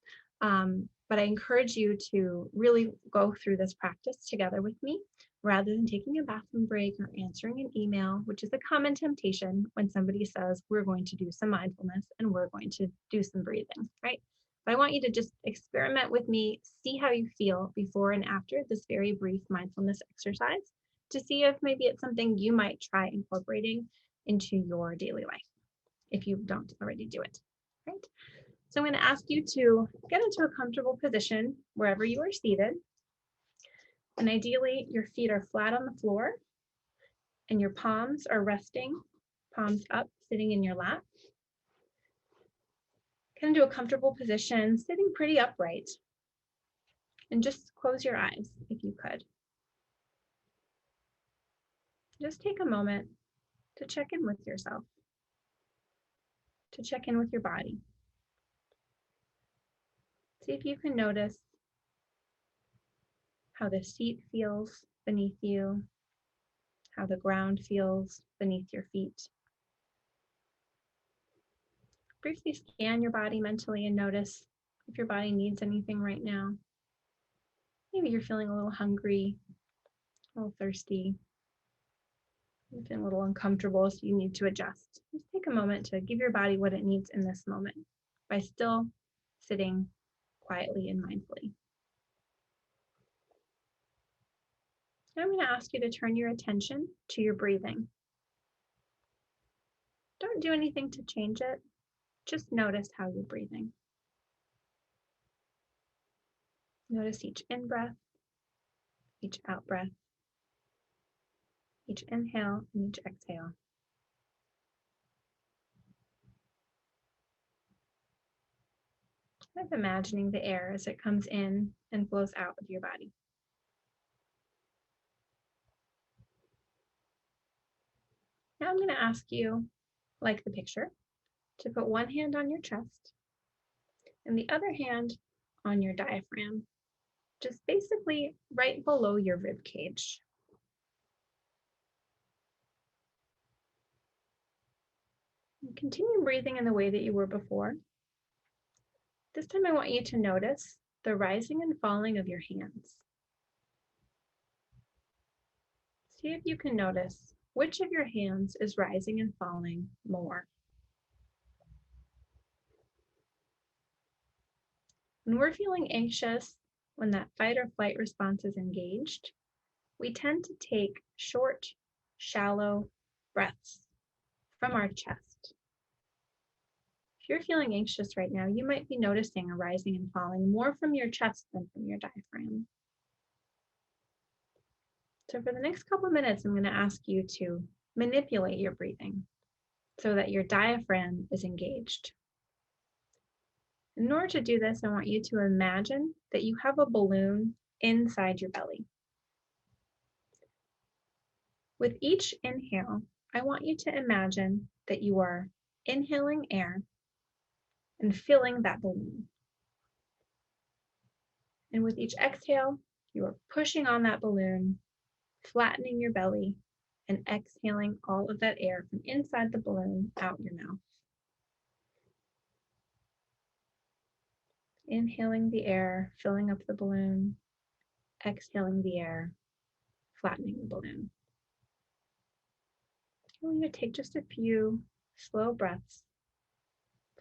S9: but I encourage you to really go through this practice together with me, rather than taking a bathroom break or answering an email, which is a common temptation when somebody says, we're going to do some mindfulness and we're going to do some breathing, right? But I want you to just experiment with me, see how you feel before and after this very brief mindfulness exercise, to see if maybe it's something you might try incorporating into your daily life, if you don't already do it, right? So I'm going to ask you to get into a comfortable position wherever you are seated. And ideally, your feet are flat on the floor and your palms are resting, palms up, sitting in your lap. Get into a comfortable position, sitting pretty upright. And just close your eyes if you could. Just take a moment to check in with yourself, to check in with your body. See if you can notice how the seat feels beneath you, how the ground feels beneath your feet. Briefly scan your body mentally and notice if your body needs anything right now. Maybe you're feeling a little hungry, a little thirsty, you're feeling a little uncomfortable, so you need to adjust. Just take a moment to give your body what it needs in this moment by still sitting quietly and mindfully. Now I'm going to ask you to turn your attention to your breathing. Don't do anything to change it. Just notice how you're breathing. Notice each in-breath, each out-breath, each inhale and each exhale. kind of imagining the air as it comes in and flows out of your body. Now I'm going to ask you, like the picture, to put one hand on your chest and the other hand on your diaphragm, just basically right below your rib cage. And continue breathing in the way that you were before. This time I want you to notice the rising and falling of your hands. See if you can notice which of your hands is rising and falling more. When we're feeling anxious, when that fight or flight response is engaged, we tend to take short, shallow breaths from our chest. If you're feeling anxious right now, you might be noticing a rising and falling more from your chest than from your diaphragm. So for the next couple of minutes, I'm going to ask you to manipulate your breathing so that your diaphragm is engaged. In order to do this, I want you to imagine that you have a balloon inside your belly. With each inhale, I want you to imagine that you are inhaling air and filling that balloon. And with each exhale, you are pushing on that balloon, flattening your belly, and exhaling all of that air from inside the balloon out your mouth. Inhaling the air, filling up the balloon, exhaling the air, flattening the balloon. I'm going to take just a few slow breaths,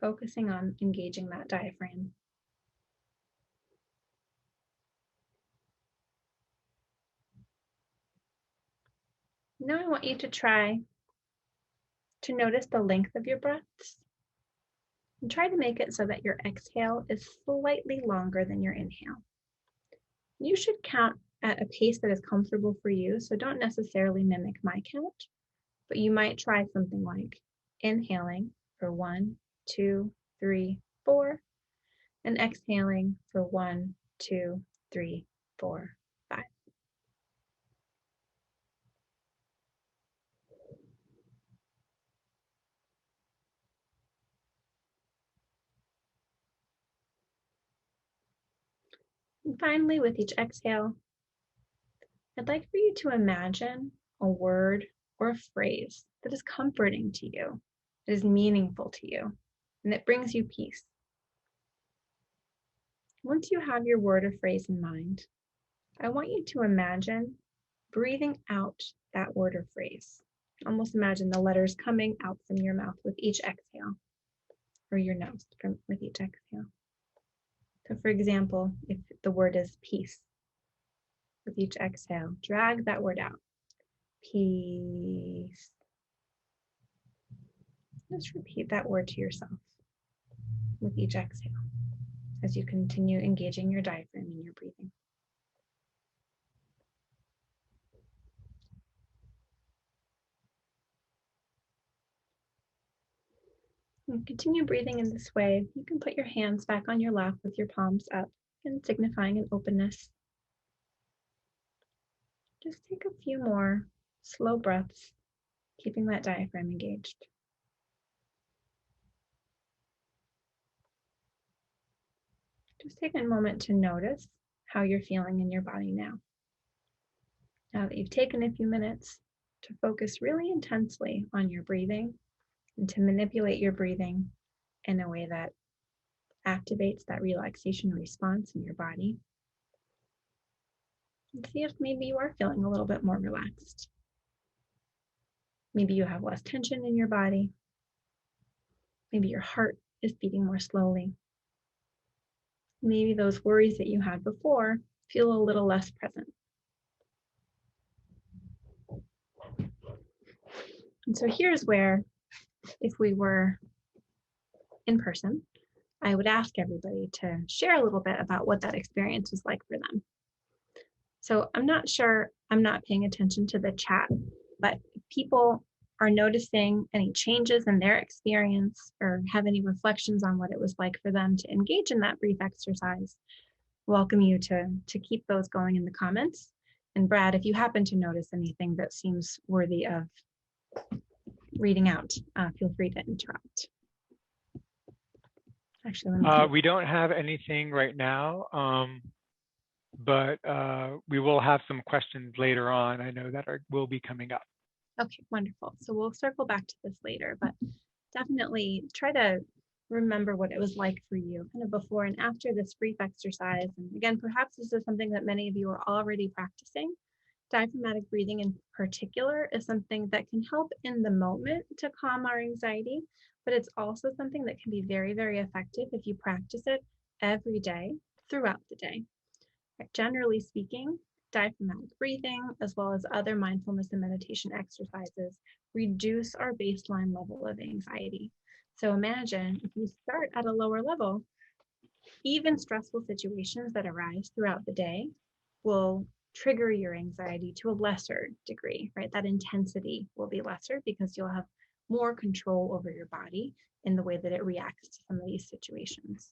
S9: focusing on engaging that diaphragm. Now I want you to try to notice the length of your breaths and try to make it so that your exhale is slightly longer than your inhale. You should count at a pace that is comfortable for you, so don't necessarily mimic my count, but you might try something like inhaling for 1, 2, 3, 4, and exhaling for 1, 2, 3, 4, 5. And finally, with each exhale, I'd like for you to imagine a word or a phrase that is comforting to you, that is meaningful to you, and that brings you peace. Once you have your word or phrase in mind, I want you to imagine breathing out that word or phrase. Almost imagine the letters coming out from your mouth with each exhale, or your nose with each exhale. So for example, if the word is peace, with each exhale, drag that word out. Peace. Just repeat that word to yourself with each exhale as you continue engaging your diaphragm in your breathing. And continue breathing in this way. You can put your hands back on your lap with your palms up and signifying an openness. Just take a few more slow breaths, keeping that diaphragm engaged. Just take a moment to notice how you're feeling in your body now. Now that you've taken a few minutes to focus really intensely on your breathing and to manipulate your breathing in a way that activates that relaxation response in your body, and see if maybe you are feeling a little bit more relaxed. Maybe you have less tension in your body. Maybe your heart is beating more slowly. Maybe those worries that you had before feel a little less present. And so here's where, if we were in person, I would ask everybody to share a little bit about what that experience was like for them. So I'm not sure, I'm not paying attention to the chat, but people are noticing any changes in their experience or have any reflections on what it was like for them to engage in that brief exercise, welcome you to keep those going in the comments. And Brad, if you happen to notice anything that seems worthy of reading out, feel free to interrupt. Actually,
S10: we don't have anything right now, but we will have some questions later on. I know that will be coming up.
S9: Okay, wonderful. So we'll circle back to this later, but definitely try to remember what it was like for you kind of before and after this brief exercise. And again, perhaps this is something that many of you are already practicing. Diaphragmatic breathing in particular is something that can help in the moment to calm our anxiety, but it's also something that can be very, very effective if you practice it every day throughout the day. Generally speaking, diaphragmatic breathing, as well as other mindfulness and meditation exercises, reduce our baseline level of anxiety. So imagine if you start at a lower level, even stressful situations that arise throughout the day will trigger your anxiety to a lesser degree, right? That intensity will be lesser because you'll have more control over your body in the way that it reacts to some of these situations.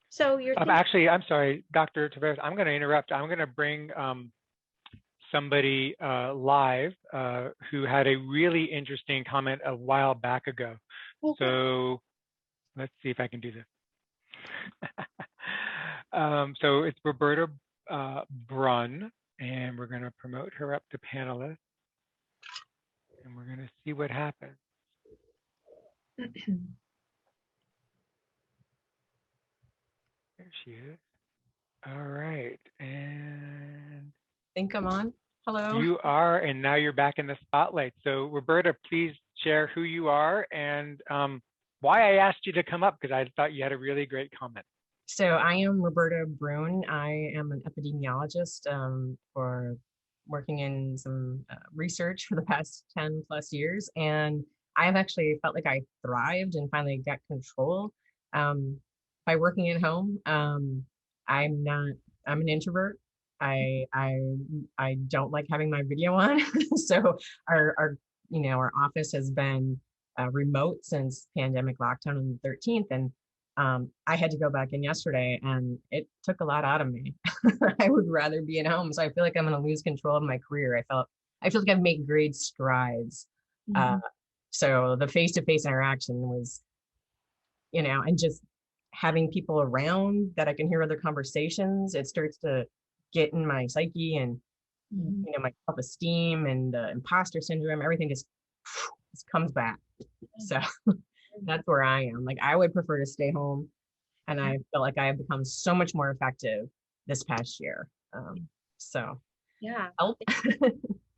S9: So you're
S10: actually, I'm sorry, Dr. Taveras, I'm going to interrupt. I'm going to bring somebody live who had a really interesting comment a while back ago. Okay. So let's see if I can do this. So it's Roberta Brunn, and we're going to promote her up to panelist, and we're going to see what happens. There she is. All right, and
S11: think I'm on. Hello.
S10: You are, and now you're back in the spotlight. So Roberta, please share who you are and why I asked you to come up, because I thought you had a really great comment.
S11: So I am Roberta Brunn. I am an epidemiologist for working in some research for the past 10 plus years. And I've actually felt like I thrived and finally got control by working at home. I'm an introvert. I don't like having my video on. So our office has been remote since pandemic lockdown on the 13th. And I had to go back in yesterday and it took a lot out of me. I would rather be at home. So I feel like I'm going to lose control of my career. I feel like I've made great strides. Mm-hmm. So the face-to-face interaction was, and just having people around that I can hear other conversations, it starts to get in my psyche and, my self-esteem and imposter syndrome, everything just comes back. So that's where I am. Like, I would prefer to stay home, and I feel like I have become so much more effective this past year.
S9: Yeah.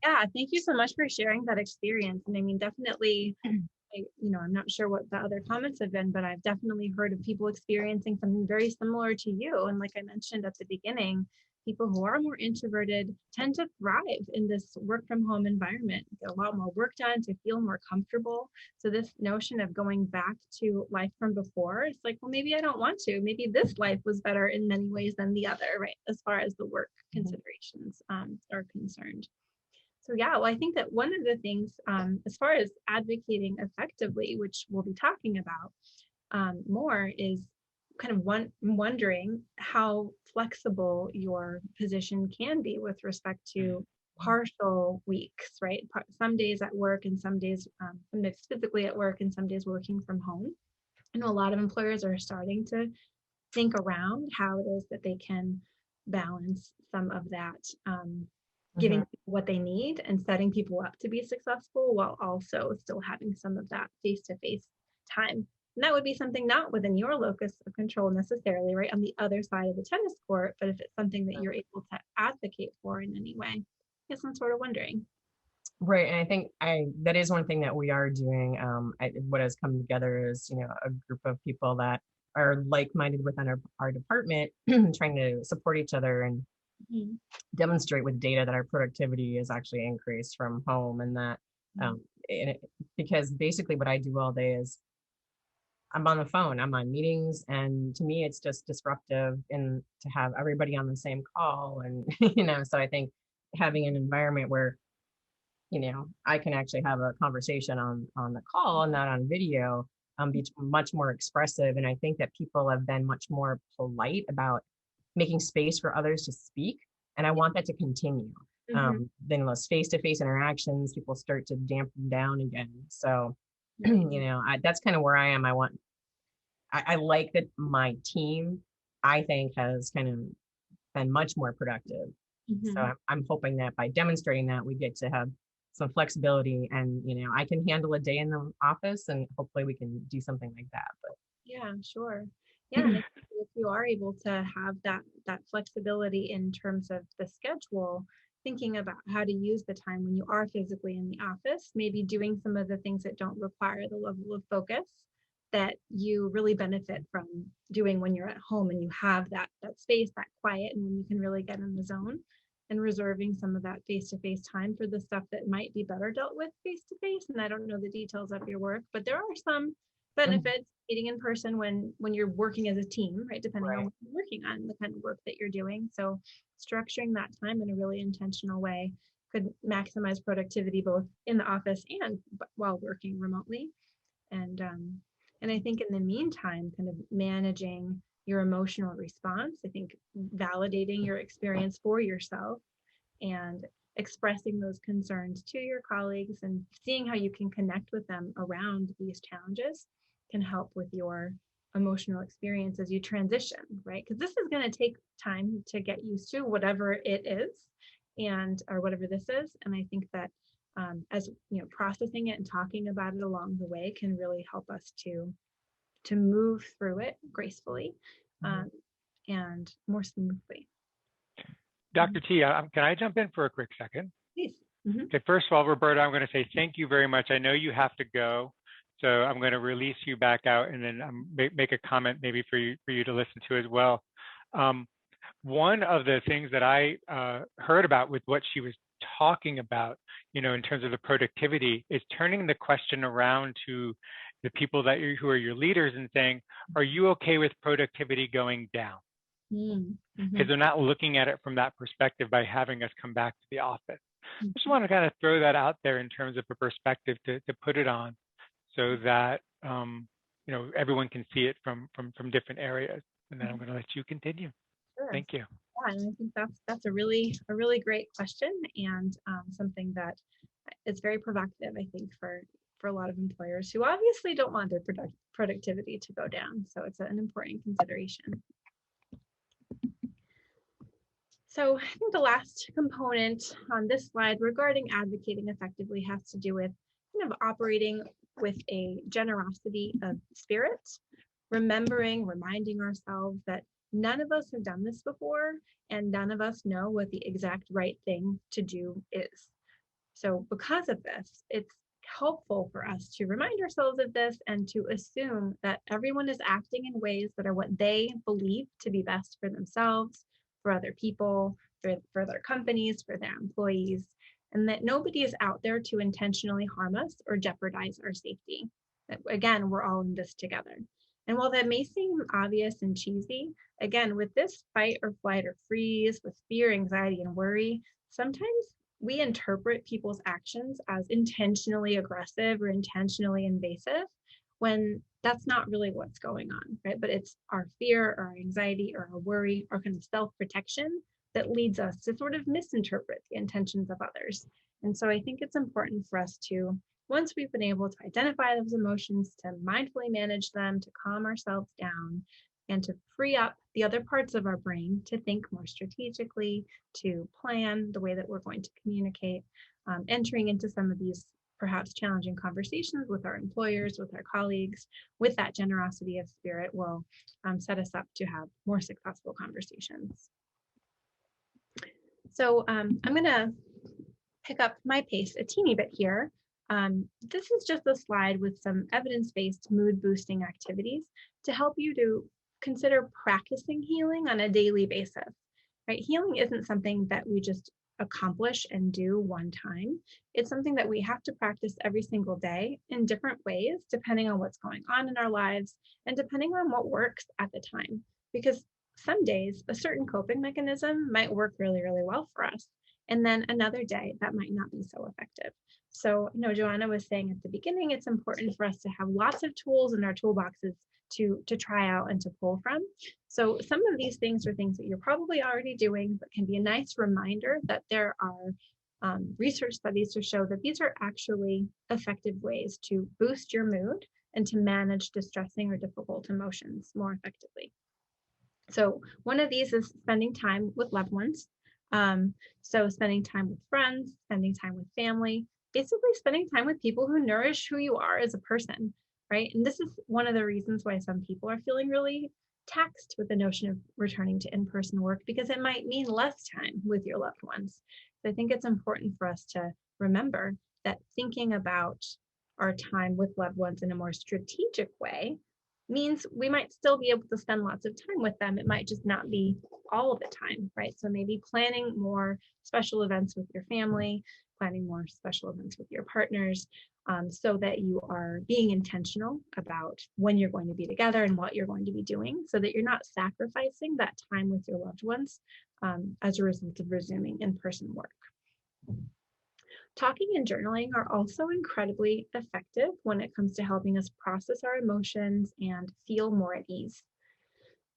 S9: Yeah. Thank you so much for sharing that experience. And I mean, definitely, I'm not sure what the other comments have been, but I've definitely heard of people experiencing something very similar to you. And like I mentioned at the beginning, people who are more introverted tend to thrive in this work from home environment, get a lot more work done, to feel more comfortable. So this notion of going back to life from before, it's like, well, maybe I don't want to. Maybe this life was better in many ways than the other, right? As far as the work considerations are concerned. So yeah, well, I think that one of the things, as far as advocating effectively, which we'll be talking about more, is kind of wondering how flexible your position can be with respect to partial weeks, right? Some days at work and some days physically at work and some days working from home. I know a lot of employers are starting to think around how it is that they can balance some of that, giving people what they need and setting people up to be successful while also still having some of that face-to-face time. And that would be something not within your locus of control necessarily, right, on the other side of the tennis court, but if it's something that you're able to advocate for in any way. I guess I'm sort of wondering.
S11: Right, and I think that is one thing that we are doing. What has come together is, a group of people that are like-minded within our department, trying to support each other and demonstrate with data that our productivity is actually increased from home, and that because basically what I do all day is I'm on the phone, I'm on meetings, and to me it's just disruptive and to have everybody on the same call. And so I think having an environment where I can actually have a conversation on the call and not on video, be much more expressive. And I think that people have been much more polite about making space for others to speak. And I want that to continue. Then those face-to-face interactions, people start to dampen down again. So, that's kind of where I am. I like that my team, I think, has kind of been much more productive. So I'm hoping that by demonstrating that, we get to have some flexibility, and I can handle a day in the office, and hopefully we can do something like that. But
S9: yeah, sure. Yeah, and if you are able to have that flexibility in terms of the schedule, thinking about how to use the time when you are physically in the office, maybe doing some of the things that don't require the level of focus that you really benefit from doing when you're at home and you have that space, that quiet, and when you can really get in the zone, and reserving some of that face-to-face time for the stuff that might be better dealt with face-to-face. And I don't know the details of your work, but there are some benefits meeting in person when you're working as a team, right? Depending on what you're working on, the kind of work that you're doing. So structuring that time in a really intentional way could maximize productivity both in the office and while working remotely. And I think in the meantime, kind of managing your emotional response, I think validating your experience for yourself and expressing those concerns to your colleagues and seeing how you can connect with them around these challenges can help with your emotional experience as you transition, right? Because this is going to take time to get used to whatever it is, or whatever this is. And I think that as processing it and talking about it along the way can really help us to move through it gracefully and more smoothly.
S10: Dr. T, can I jump in for a quick second?
S9: Please.
S10: Okay, first of all, Roberta, I'm going to say thank you very much. I know you have to go, so I'm going to release you back out and then make a comment maybe for you to listen to as well. One of the things that I heard about with what she was talking about, in terms of the productivity, is turning the question around to the people who are your leaders and saying, are you okay with productivity going down? Because they're not looking at it from that perspective by having us come back to the office. I just want to kind of throw that out there in terms of a perspective to put it on, so that everyone can see it from different areas. And then I'm going to let you continue.
S9: Sure.
S10: Thank you.
S9: Yeah, and I think that's a really great question, and something that is very provocative, I think, for a lot of employers who obviously don't want their productivity to go down. So it's an important consideration. So I think the last component on this slide regarding advocating effectively has to do with kind of operating with a generosity of spirit, reminding ourselves that none of us have done this before, and none of us know what the exact right thing to do is. So because of this, it's helpful for us to remind ourselves of this and to assume that everyone is acting in ways that are what they believe to be best for themselves, for other people, for their companies, for their employees, and that nobody is out there to intentionally harm us or jeopardize our safety. Again, we're all in this together. And while that may seem obvious and cheesy, again, with this fight or flight or freeze, with fear, anxiety, and worry, sometimes we interpret people's actions as intentionally aggressive or intentionally invasive, when that's not really what's going on, right? But it's our fear or our anxiety or our worry or kind of self-protection that leads us to sort of misinterpret the intentions of others. And so I think it's important for us to, once we've been able to identify those emotions, to mindfully manage them, to calm ourselves down, and to free up the other parts of our brain to think more strategically, to plan the way that we're going to communicate, entering into some of these perhaps challenging conversations with our employers, with our colleagues, with that generosity of spirit will set us up to have more successful conversations. So I'm going to pick up my pace a teeny bit here. This is just a slide with some evidence-based mood-boosting activities to help you to consider practicing healing on a daily basis, right? Healing isn't something that we just accomplish and do one time. It's something that we have to practice every single day in different ways, depending on what's going on in our lives and depending on what works at the time. Because some days a certain coping mechanism might work really, really well for us. And then another day that might not be so effective. So, Joanna was saying at the beginning, it's important for us to have lots of tools in our toolboxes to try out and to pull from. So some of these things are things that you're probably already doing, but can be a nice reminder that there are research studies to show that these are actually effective ways to boost your mood and to manage distressing or difficult emotions more effectively. So one of these is spending time with loved ones. So spending time with friends, spending time with family, basically spending time with people who nourish who you are as a person, right? And this is one of the reasons why some people are feeling really taxed with the notion of returning to in-person work, because it might mean less time with your loved ones. So I think it's important for us to remember that thinking about our time with loved ones in a more strategic way means we might still be able to spend lots of time with them. It might just not be all of the time, right? So maybe planning more special events with your family, planning more special events with your partners, so that you are being intentional about when you're going to be together and what you're going to be doing, so that you're not sacrificing that time with your loved ones as a result of resuming in-person work. Talking and journaling are also incredibly effective when it comes to helping us process our emotions and feel more at ease.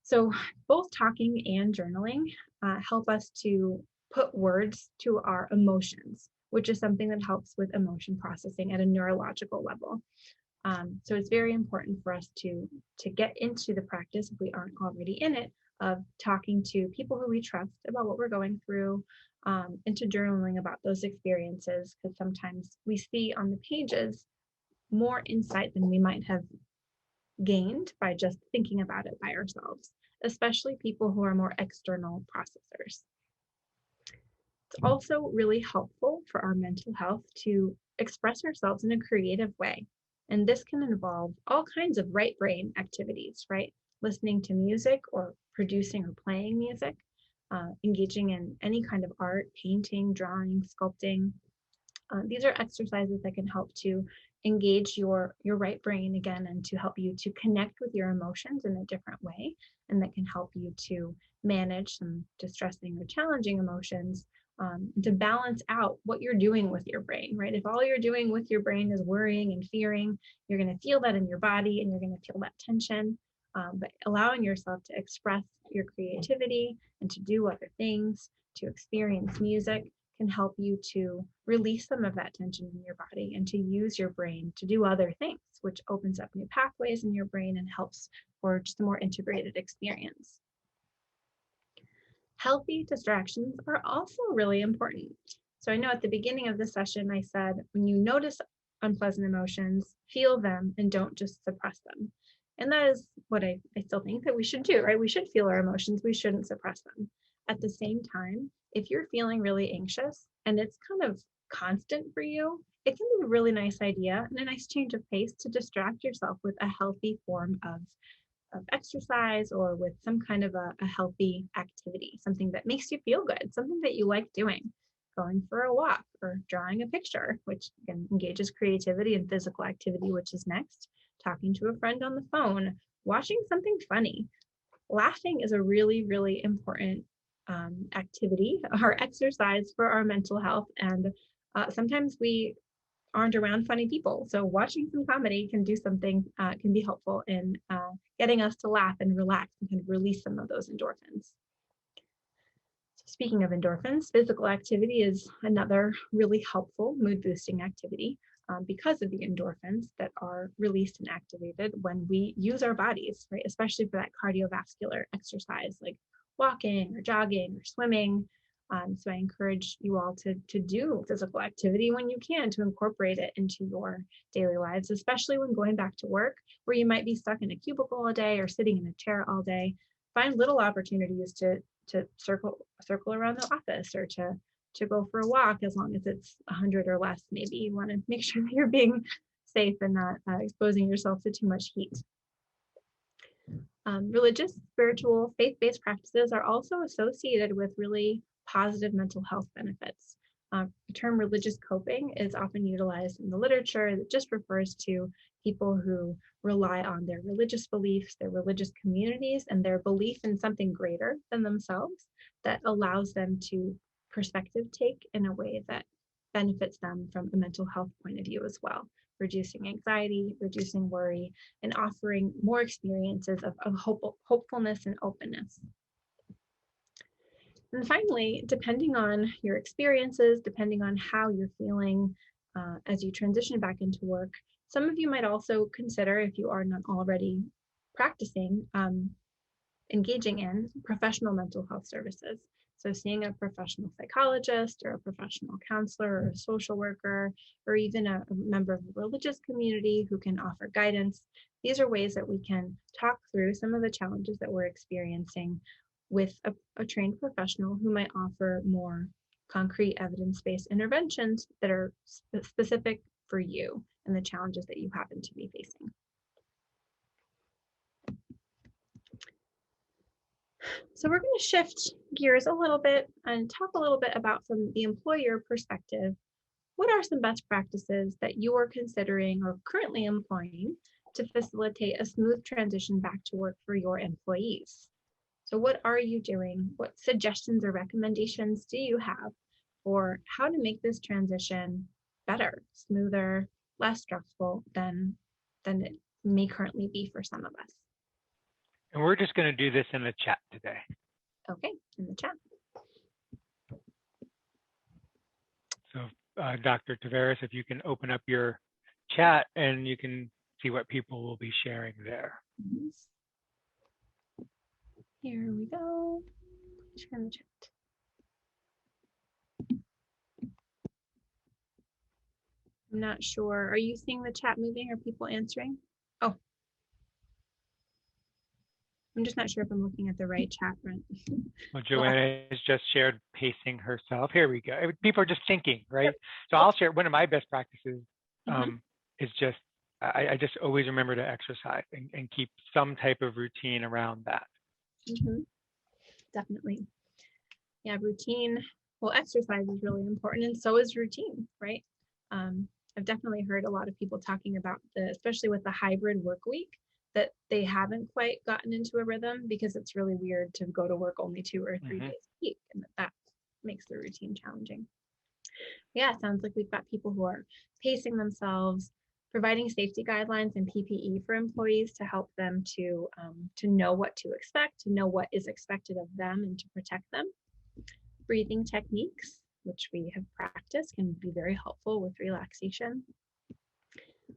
S9: So both talking and journaling help us to put words to our emotions, which is something that helps with emotion processing at a neurological level. So it's very important for us to get into the practice, if we aren't already in it, of talking to people who we trust about what we're going through, and to journaling about those experiences, because sometimes we see on the pages more insight than we might have gained by just thinking about it by ourselves, especially people who are more external processors. It's also really helpful for our mental health to express ourselves in a creative way. And this can involve all kinds of right brain activities, right? Listening to music or producing or playing music, engaging in any kind of art, painting, drawing, sculpting. These are exercises that can help to engage your right brain again, and to help you to connect with your emotions in a different way, and that can help you to manage some distressing or challenging emotions, to balance out what you're doing with your brain, right? If all you're doing with your brain is worrying and fearing, you're going to feel that in your body and you're going to feel that tension. But allowing yourself to express your creativity and to do other things, to experience music, can help you to release some of that tension in your body and to use your brain to do other things, which opens up new pathways in your brain and helps for just a more integrated experience. Healthy distractions are also really important. So I know at the beginning of the session, I said, when you notice unpleasant emotions, feel them and don't just suppress them. And that is what I still think that we should do, right? We should feel our emotions. We shouldn't suppress them. At the same time, if you're feeling really anxious and it's kind of constant for you, it can be a really nice idea and a nice change of pace to distract yourself with a healthy form of exercise, or with some kind of a healthy activity, something that makes you feel good, something that you like doing. Going for a walk or drawing a picture, which again engages creativity, and physical activity, which is next. Talking to a friend on the phone, watching something funny. Laughing is a really, really important activity or exercise for our mental health. And sometimes we aren't around funny people. So watching some comedy can do something, can be helpful in getting us to laugh and relax and kind of release some of those endorphins. So speaking of endorphins, physical activity is another really helpful mood boosting activity. Because of the endorphins that are released and activated when we use our bodies, right? Especially for that cardiovascular exercise like walking or jogging or swimming. So I encourage you all to do physical activity when you can, to incorporate it into your daily lives, especially when going back to work, where you might be stuck in a cubicle all day or sitting in a chair all day. Find little opportunities to circle around the office, or to go for a walk, as long as it's 100 or less. Maybe you want to make sure that you're being safe and not exposing yourself to too much heat. Religious, spiritual, faith-based practices are also associated with really positive mental health benefits. The term religious coping is often utilized in the literature that just refers to people who rely on their religious beliefs, their religious communities, and their belief in something greater than themselves that allows them to perspective take in a way that benefits them from a mental health point of view as well, reducing anxiety, reducing worry, and offering more experiences of hopefulness and openness. And finally, depending on your experiences, depending on how you're feeling as you transition back into work, some of you might also consider, if you are not already practicing, engaging in professional mental health services. So seeing a professional psychologist or a professional counselor or a social worker, or even a member of the religious community who can offer guidance. These are ways that we can talk through some of the challenges that we're experiencing with a trained professional who might offer more concrete evidence-based interventions that are specific for you and the challenges that you happen to be facing. So we're going to shift gears a little bit and talk a little bit about, from the employer perspective, what are some best practices that you are considering or currently employing to facilitate a smooth transition back to work for your employees? So what are you doing? What suggestions or recommendations do you have for how to make this transition better, smoother, less stressful than it may currently be for some of us?
S10: And we're just going to do this in the chat today.
S9: Okay, in the chat.
S10: So Dr. Taveras, if you can open up your chat and you can see what people will be sharing there.
S9: Here we go. Share in the chat. I'm not sure. Are you seeing the chat moving? Are people answering? Oh. I'm just not sure if I'm looking at the right chat front.
S10: Well, Joanna has just shared pacing herself. Here we go. People are just thinking, right? So I'll share one of my best practices is just, I just always remember to exercise and keep some type of routine around that.
S9: Definitely. Yeah, routine. Well, exercise is really important, and so is routine, right? I've definitely heard a lot of people talking about especially with the hybrid work week, that they haven't quite gotten into a rhythm because it's really weird to go to work only 2 or 3 days a week, and that makes the routine challenging. Yeah, it sounds like we've got people who are pacing themselves, providing safety guidelines and PPE for employees to help them to know what to expect, to know what is expected of them and to protect them. Breathing techniques, which we have practiced, can be very helpful with relaxation.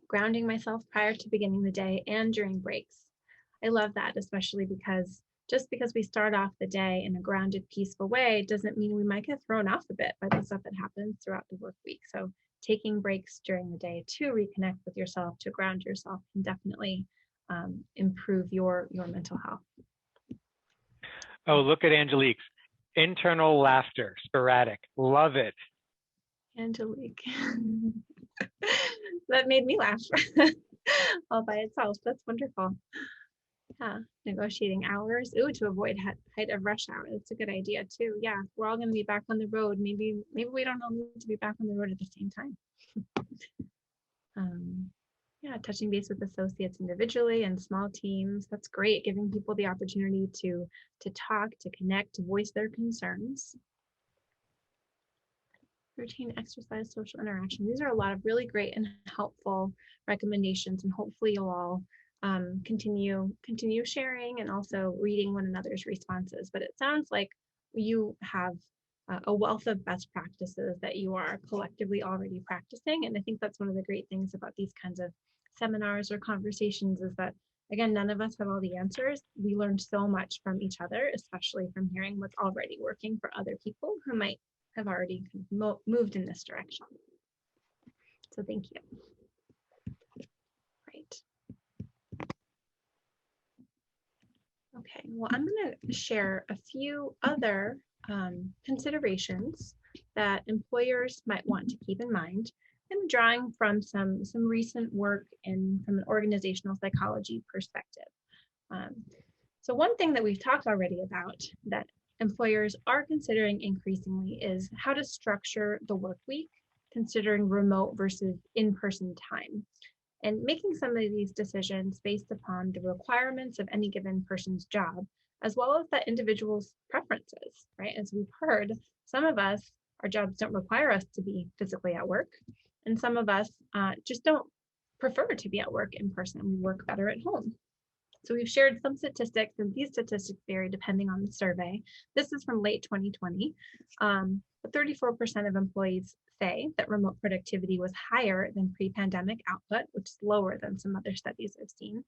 S9: Grounding myself prior to beginning the day and during breaks. I love that, especially because just because we start off the day in a grounded, peaceful way doesn't mean we might get thrown off a bit by the stuff that happens throughout the work week. So taking breaks during the day to reconnect with yourself, to ground yourself, can definitely improve your mental health.
S10: Oh, look at Angelique's. Internal laughter, sporadic. Love it.
S9: Angelique. That made me laugh all by itself. That's wonderful. Yeah, negotiating hours. Ooh, to avoid height of rush hour. That's a good idea too. Yeah, we're all going to be back on the road. Maybe we don't all need to be back on the road at the same time. Yeah, touching base with associates individually and small teams. That's great. Giving people the opportunity to talk, to connect, to voice their concerns. Routine exercise, social interaction. These are a lot of really great and helpful recommendations, and hopefully you'll all continue sharing and also reading one another's responses. But it sounds like you have a wealth of best practices that you are collectively already practicing. And I think that's one of the great things about these kinds of seminars or conversations is that, again, none of us have all the answers. We learned so much from each other, especially from hearing what's already working for other people who might have already moved in this direction. So thank you. Right. Okay, well, I'm going to share a few other considerations that employers might want to keep in mind. I'm drawing from some recent work from an organizational psychology perspective. So one thing that we've talked already about that employers are considering increasingly is how to structure the work week, considering remote versus in-person time, and making some of these decisions based upon the requirements of any given person's job, as well as that individual's preferences, right? As we've heard, some of us, our jobs don't require us to be physically at work, and some of us just don't prefer to be at work in person. We work better at home. So we've shared some statistics, and these statistics vary depending on the survey. This is from late 2020. But 34% of employees say that remote productivity was higher than pre-pandemic output, which is lower than some other studies I've seen.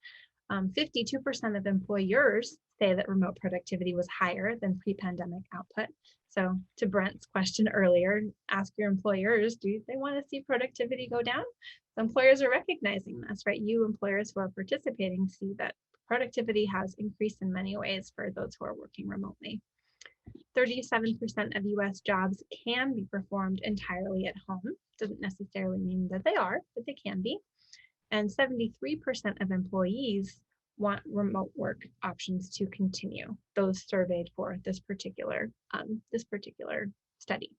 S9: 52% of employers say that remote productivity was higher than pre-pandemic output. So to Brent's question earlier, ask your employers, do they want to see productivity go down? So employers are recognizing this, right? You employers who are participating see that productivity has increased in many ways for those who are working remotely. 37% of US jobs can be performed entirely at home. Doesn't necessarily mean that they are, but they can be. And 73% of employees want remote work options to continue, those surveyed for this particular study.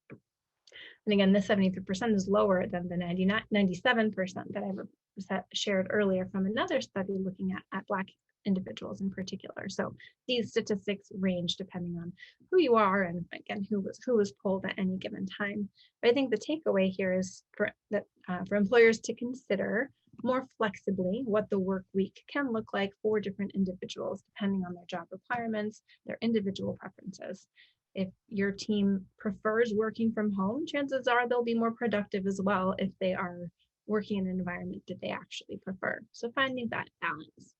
S9: And again, this 73% is lower than the 97% that I shared earlier from another study looking at Black individuals in particular. So these statistics range depending on who you are and again who was polled at any given time. But I think the takeaway here is for employers to consider more flexibly what the work week can look like for different individuals depending on their job requirements, their individual preferences. If your team prefers working from home, chances are they'll be more productive as well if they are working in an environment that they actually prefer. So finding that balance.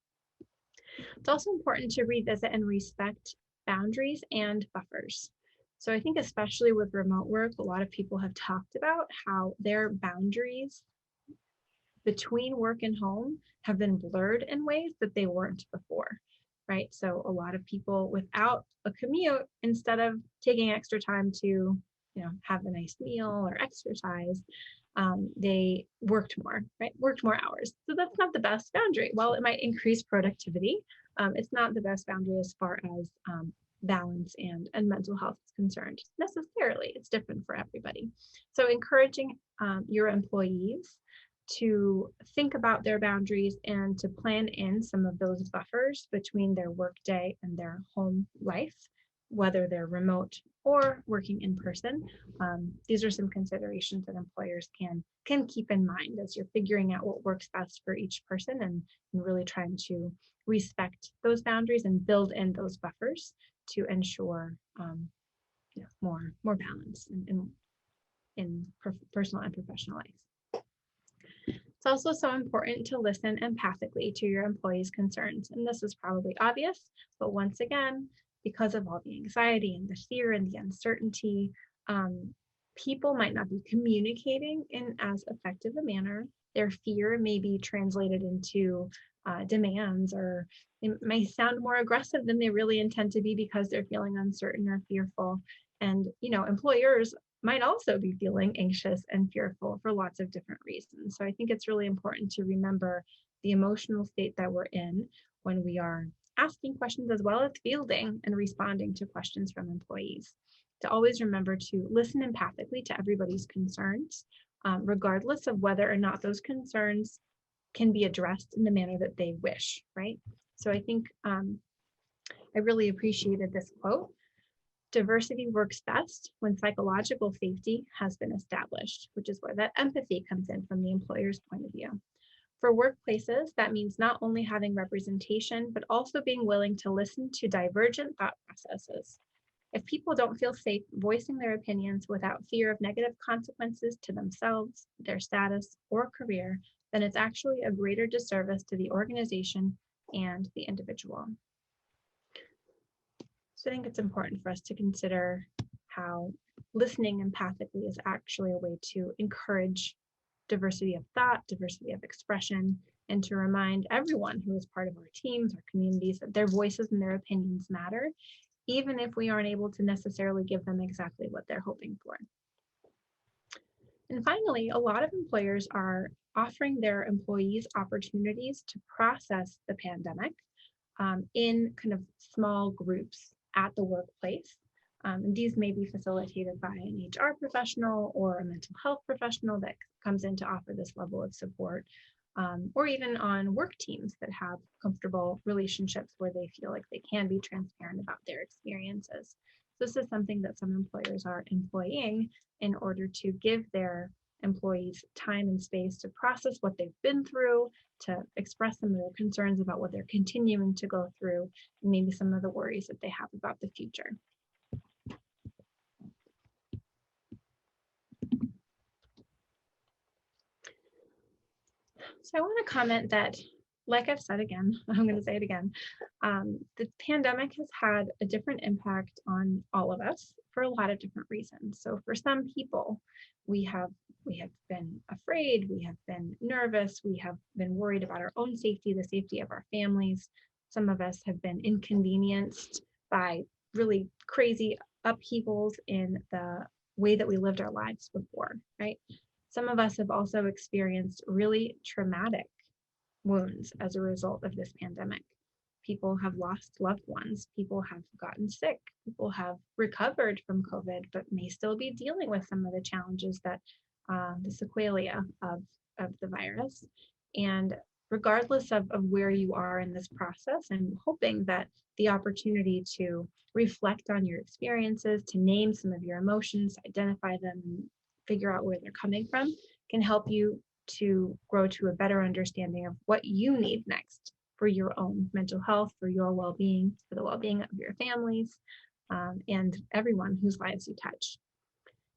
S9: It's also important to revisit and respect boundaries and buffers. So I think especially with remote work, a lot of people have talked about how their boundaries between work and home have been blurred in ways that they weren't before, right? So a lot of people without a commute, instead of taking extra time to, have a nice meal or exercise, they worked more, right? Worked more hours. So that's not the best boundary. While it might increase productivity, it's not the best boundary as far as balance and mental health is concerned necessarily. It's different for everybody. So encouraging your employees to think about their boundaries and to plan in some of those buffers between their workday and their home life, whether they're remote or working in person. These are some considerations that employers can keep in mind as you're figuring out what works best for each person and really trying to respect those boundaries and build in those buffers to ensure more balance in personal and professional life. It's also so important to listen empathically to your employees' concerns. And this is probably obvious, but once again, because of all the anxiety and the fear and the uncertainty, people might not be communicating in as effective a manner. Their fear may be translated into demands, or it may sound more aggressive than they really intend to be because they're feeling uncertain or fearful. And, employers might also be feeling anxious and fearful for lots of different reasons. So I think it's really important to remember the emotional state that we're in when we are asking questions as well as fielding and responding to questions from employees. To always remember to listen empathically to everybody's concerns, regardless of whether or not those concerns can be addressed in the manner that they wish, right? So I think I really appreciated this quote. Diversity works best when psychological safety has been established, which is where that empathy comes in from the employer's point of view. For workplaces, that means not only having representation, but also being willing to listen to divergent thought processes. If people don't feel safe voicing their opinions without fear of negative consequences to themselves, their status, or career, then it's actually a greater disservice to the organization and the individual. So I think it's important for us to consider how listening empathically is actually a way to encourage diversity of thought, diversity of expression, and to remind everyone who is part of our teams, our communities, that their voices and their opinions matter, even if we aren't able to necessarily give them exactly what they're hoping for. And finally, a lot of employers are offering their employees opportunities to process the pandemic in kind of small groups at the workplace. And these may be facilitated by an HR professional or a mental health professional that comes in to offer this level of support. or even on work teams that have comfortable relationships where they feel like they can be transparent about their experiences. This is something that some employers are employing in order to give their employees time and space to process what they've been through, to express some of their concerns about what they're continuing to go through, and maybe some of the worries that they have about the future. So I want to comment that, like I've said again, I'm going to say it again, the pandemic has had a different impact on all of us for a lot of different reasons. So for some people, we have been afraid, we have been nervous, we have been worried about our own safety, the safety of our families. Some of us have been inconvenienced by really crazy upheavals in the way that we lived our lives before, right? Some of us have also experienced really traumatic wounds as a result of this pandemic. People have lost loved ones, people have gotten sick, people have recovered from COVID, but may still be dealing with some of the challenges that the sequelae of the virus. And regardless of where you are in this process, I'm hoping that the opportunity to reflect on your experiences, to name some of your emotions, identify them, and figure out where they're coming from can help you to grow to a better understanding of what you need next for your own mental health, for your well-being, for the well-being of your families, and everyone whose lives you touch.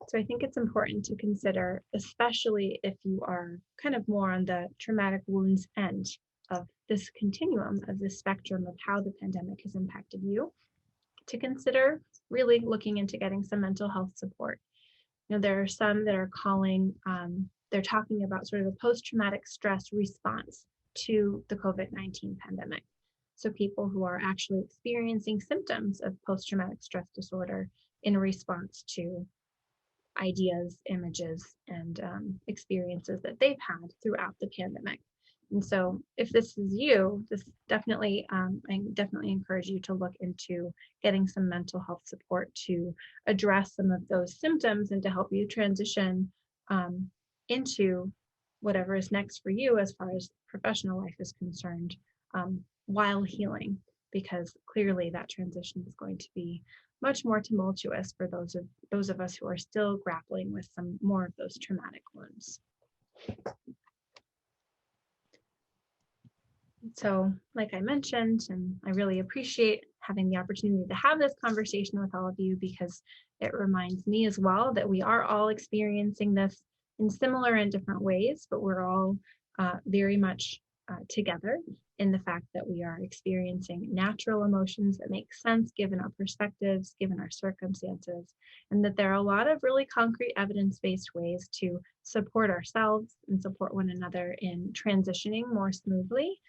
S9: So I think it's important to consider, especially if you are kind of more on the traumatic wounds end of this continuum, of this spectrum of how the pandemic has impacted you, to consider really looking into getting some mental health support. You know, there are some that are calling, they're talking about sort of a post-traumatic stress response to the COVID-19 pandemic. So people who are actually experiencing symptoms of post-traumatic stress disorder in response to ideas, images, and experiences that they've had throughout the pandemic. And so if this is you, this definitely, I definitely encourage you to look into getting some mental health support to address some of those symptoms and to help you transition into whatever is next for you as far as professional life is concerned, while healing, because clearly that transition is going to be much more tumultuous for those of us who are still grappling with some more of those traumatic wounds. So, like I mentioned, and I really appreciate having the opportunity to have this conversation with all of you, because it reminds me as well that we are all experiencing this in similar and different ways, but we're all very much together in the fact that we are experiencing natural emotions that make sense given our perspectives, given our circumstances, and that there are a lot of really concrete evidence-based ways to support ourselves and support one another in transitioning more smoothly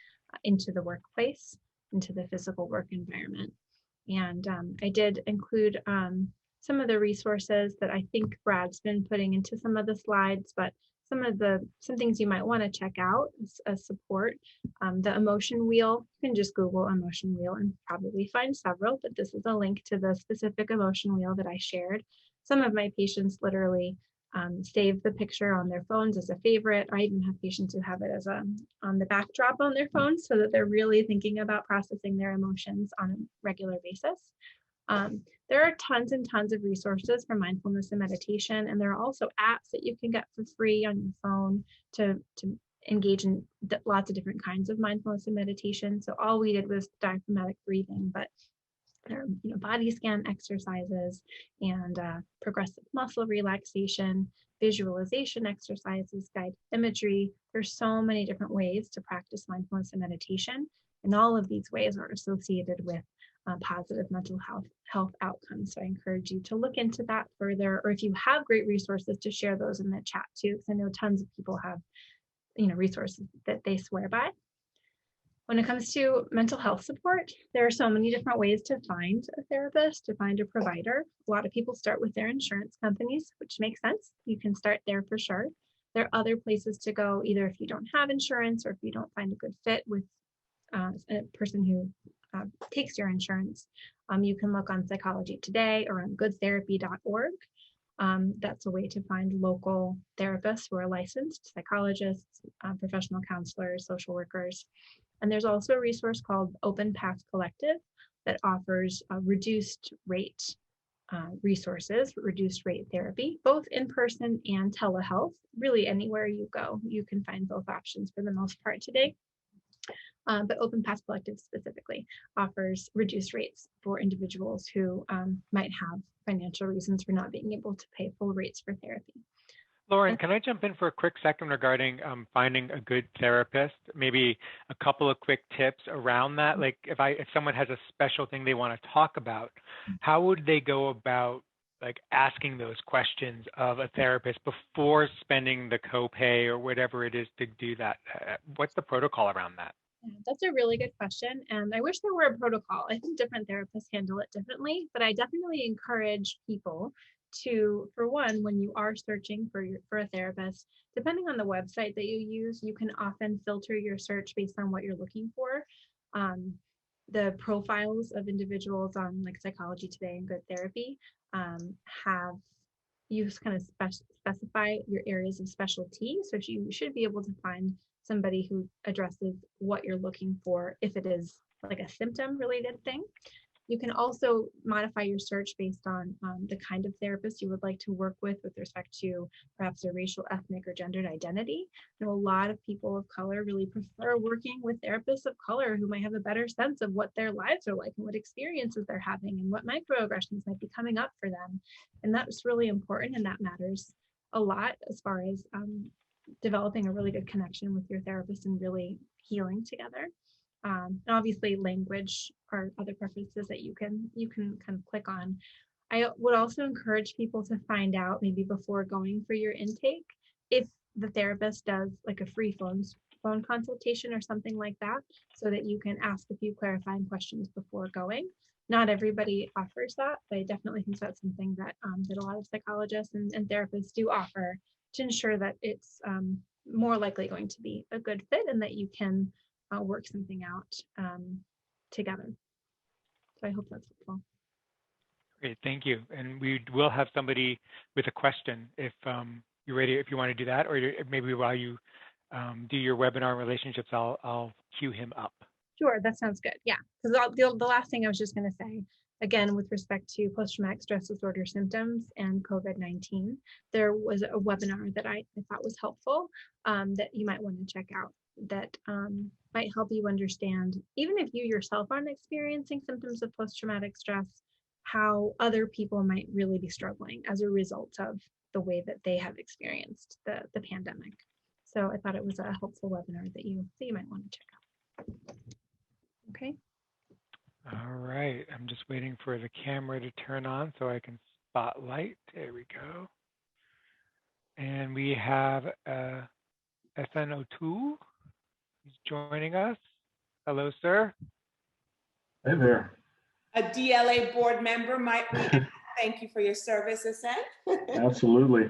S9: into the workplace, into the physical work environment. And I did include some of the resources that I think Brad's been putting into some of the slides, but some things you might want to check out as support. The emotion wheel, you can just Google emotion wheel and probably find several, but this is a link to the specific emotion wheel that I shared. Some of my patients literally save the picture on their phones as a favorite. I even have patients who have it as on the backdrop on their phones so that they're really thinking about processing their emotions on a regular basis. There are tons and tons of resources for mindfulness and meditation, and there are also apps that you can get for free on your phone to engage in lots of different kinds of mindfulness and meditation. So all we did was diaphragmatic breathing, but there are body scan exercises and progressive muscle relaxation, visualization exercises, guided imagery. There's so many different ways to practice mindfulness and meditation, and all of these ways are associated with positive mental health outcomes. So I encourage you to look into that further, or if you have great resources, to share those in the chat too, because I know tons of people have resources that they swear by. When it comes to mental health support, there are so many different ways to find a therapist, to find a provider. A lot of people start with their insurance companies, which makes sense. You can start there for sure. There are other places to go, either if you don't have insurance or if you don't find a good fit with a person who takes your insurance. You can look on Psychology Today or on goodtherapy.org. That's a way to find local therapists who are licensed, psychologists, professional counselors, social workers. And there's also a resource called Open Path Collective that offers reduced rate resources, reduced rate therapy, both in person and telehealth. Really, anywhere you go, you can find both options for the most part today. But Open Path Collective specifically offers reduced rates for individuals who might have financial reasons for not being able to pay full rates for therapy.
S10: Lauren, can I jump in for a quick second regarding finding a good therapist? Maybe a couple of quick tips around that. Like if someone has a special thing they want to talk about, how would they go about like asking those questions of a therapist before spending the copay or whatever it is to do that? What's the protocol around that?
S9: That's a really good question. And I wish there were a protocol. I think different therapists handle it differently, but I definitely encourage people to, for one, when you are searching for a therapist, depending on the website that you use, you can often filter your search based on what you're looking for. The profiles of individuals on like Psychology Today and Good Therapy have you kind of specify your areas of specialty. So you should be able to find somebody who addresses what you're looking for if it is like a symptom related thing. You can also modify your search based on the kind of therapist you would like to work with respect to perhaps their racial, ethnic, or gendered identity. I know a lot of people of color really prefer working with therapists of color who might have a better sense of what their lives are like and what experiences they're having and what microaggressions might be coming up for them. And that's really important, and that matters a lot as far as developing a really good connection with your therapist and really healing together. And obviously language or other preferences that you can kind of click on. I would also encourage people to find out maybe before going for your intake if the therapist does like a free phone consultation or something like that, so that you can ask a few clarifying questions before going. Not everybody offers that, but I definitely think that's something that that a lot of psychologists and therapists do offer to ensure that it's more likely going to be a good fit and that you can work something out together. So I hope that's helpful.
S10: Great, thank you. And we will have somebody with a question if you're ready, if you want to do that, or maybe while you do your webinar relationships, I'll queue him up.
S9: Sure, that sounds good. Yeah, because the last thing I was just going to say, again, with respect to post-traumatic stress disorder symptoms and COVID-19, there was a webinar that I thought was helpful that you might want to check out that might help you understand, even if you yourself aren't experiencing symptoms of post-traumatic stress, how other people might really be struggling as a result of the way that they have experienced the pandemic. So I thought it was a helpful webinar that you might want to check out. Okay.
S10: All right, I'm just waiting for the camera to turn on so I can spotlight. There we go. And we have SNO2. He's joining us. Hello, sir.
S2: Hey there.
S7: A DLA board member might be. Thank you for your service, SN.
S2: Absolutely.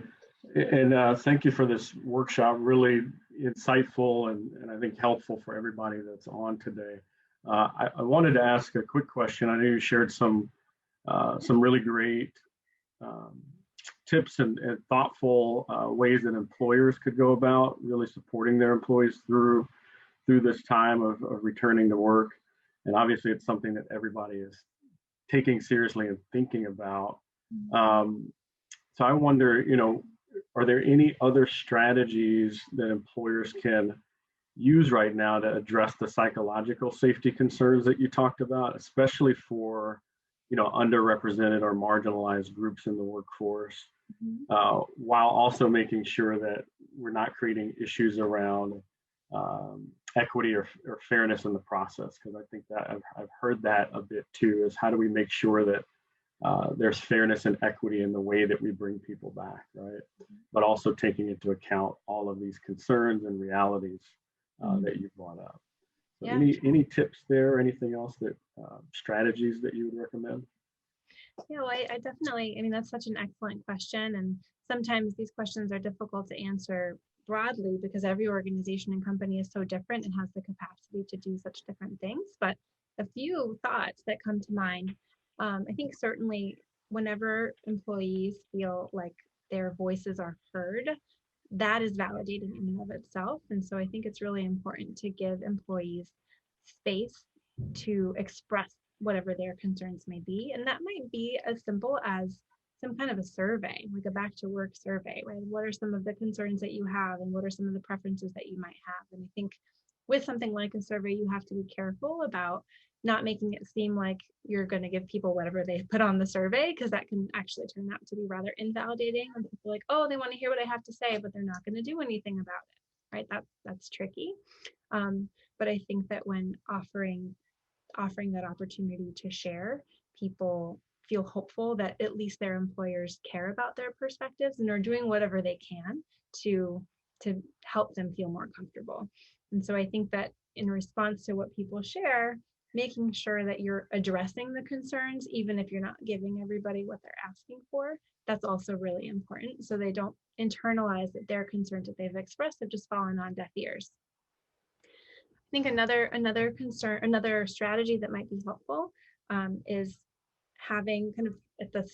S2: And thank you for this workshop. Really insightful and I think helpful for everybody that's on today. I wanted to ask a quick question. I know you shared some really great tips and thoughtful ways that employers could go about really supporting their employees through this time of returning to work. And obviously it's something that everybody is taking seriously and thinking about. So I wonder, are there any other strategies that employers can use right now to address the psychological safety concerns that you talked about, especially for, underrepresented or marginalized groups in the workforce, while also making sure that we're not creating issues around equity or fairness in the process? Because I think that I've heard that a bit too, is how do we make sure that there's fairness and equity in the way that we bring people back, right? But also taking into account all of these concerns and realities that you brought up. So
S9: Yeah.
S2: Any tips there, anything else that strategies that you would recommend?
S9: Yeah, well, I definitely, that's such an excellent question. And sometimes these questions are difficult to answer broadly because every organization and company is so different and has the capacity to do such different things. But a few thoughts that come to mind, I think certainly whenever employees feel like their voices are heard, that is validating in and of itself. And so I think it's really important to give employees space to express whatever their concerns may be. And that might be as simple as some kind of a survey, like a back to work survey, right? What are some of the concerns that you have and what are some of the preferences that you might have? And I think with something like a survey, you have to be careful about not making it seem like you're going to give people whatever they put on the survey, because that can actually turn out to be rather invalidating. And people are like, oh, they want to hear what I have to say, but they're not going to do anything about it, right? That's tricky. But I think that when offering that opportunity to share, people feel hopeful that at least their employers care about their perspectives and are doing whatever they can to help them feel more comfortable. And so I think that in response to what people share, making sure that you're addressing the concerns, even if you're not giving everybody what they're asking for, that's also really important, so they don't internalize that their concerns that they've expressed have just fallen on deaf ears. I think another strategy that might be helpful is having kind of at the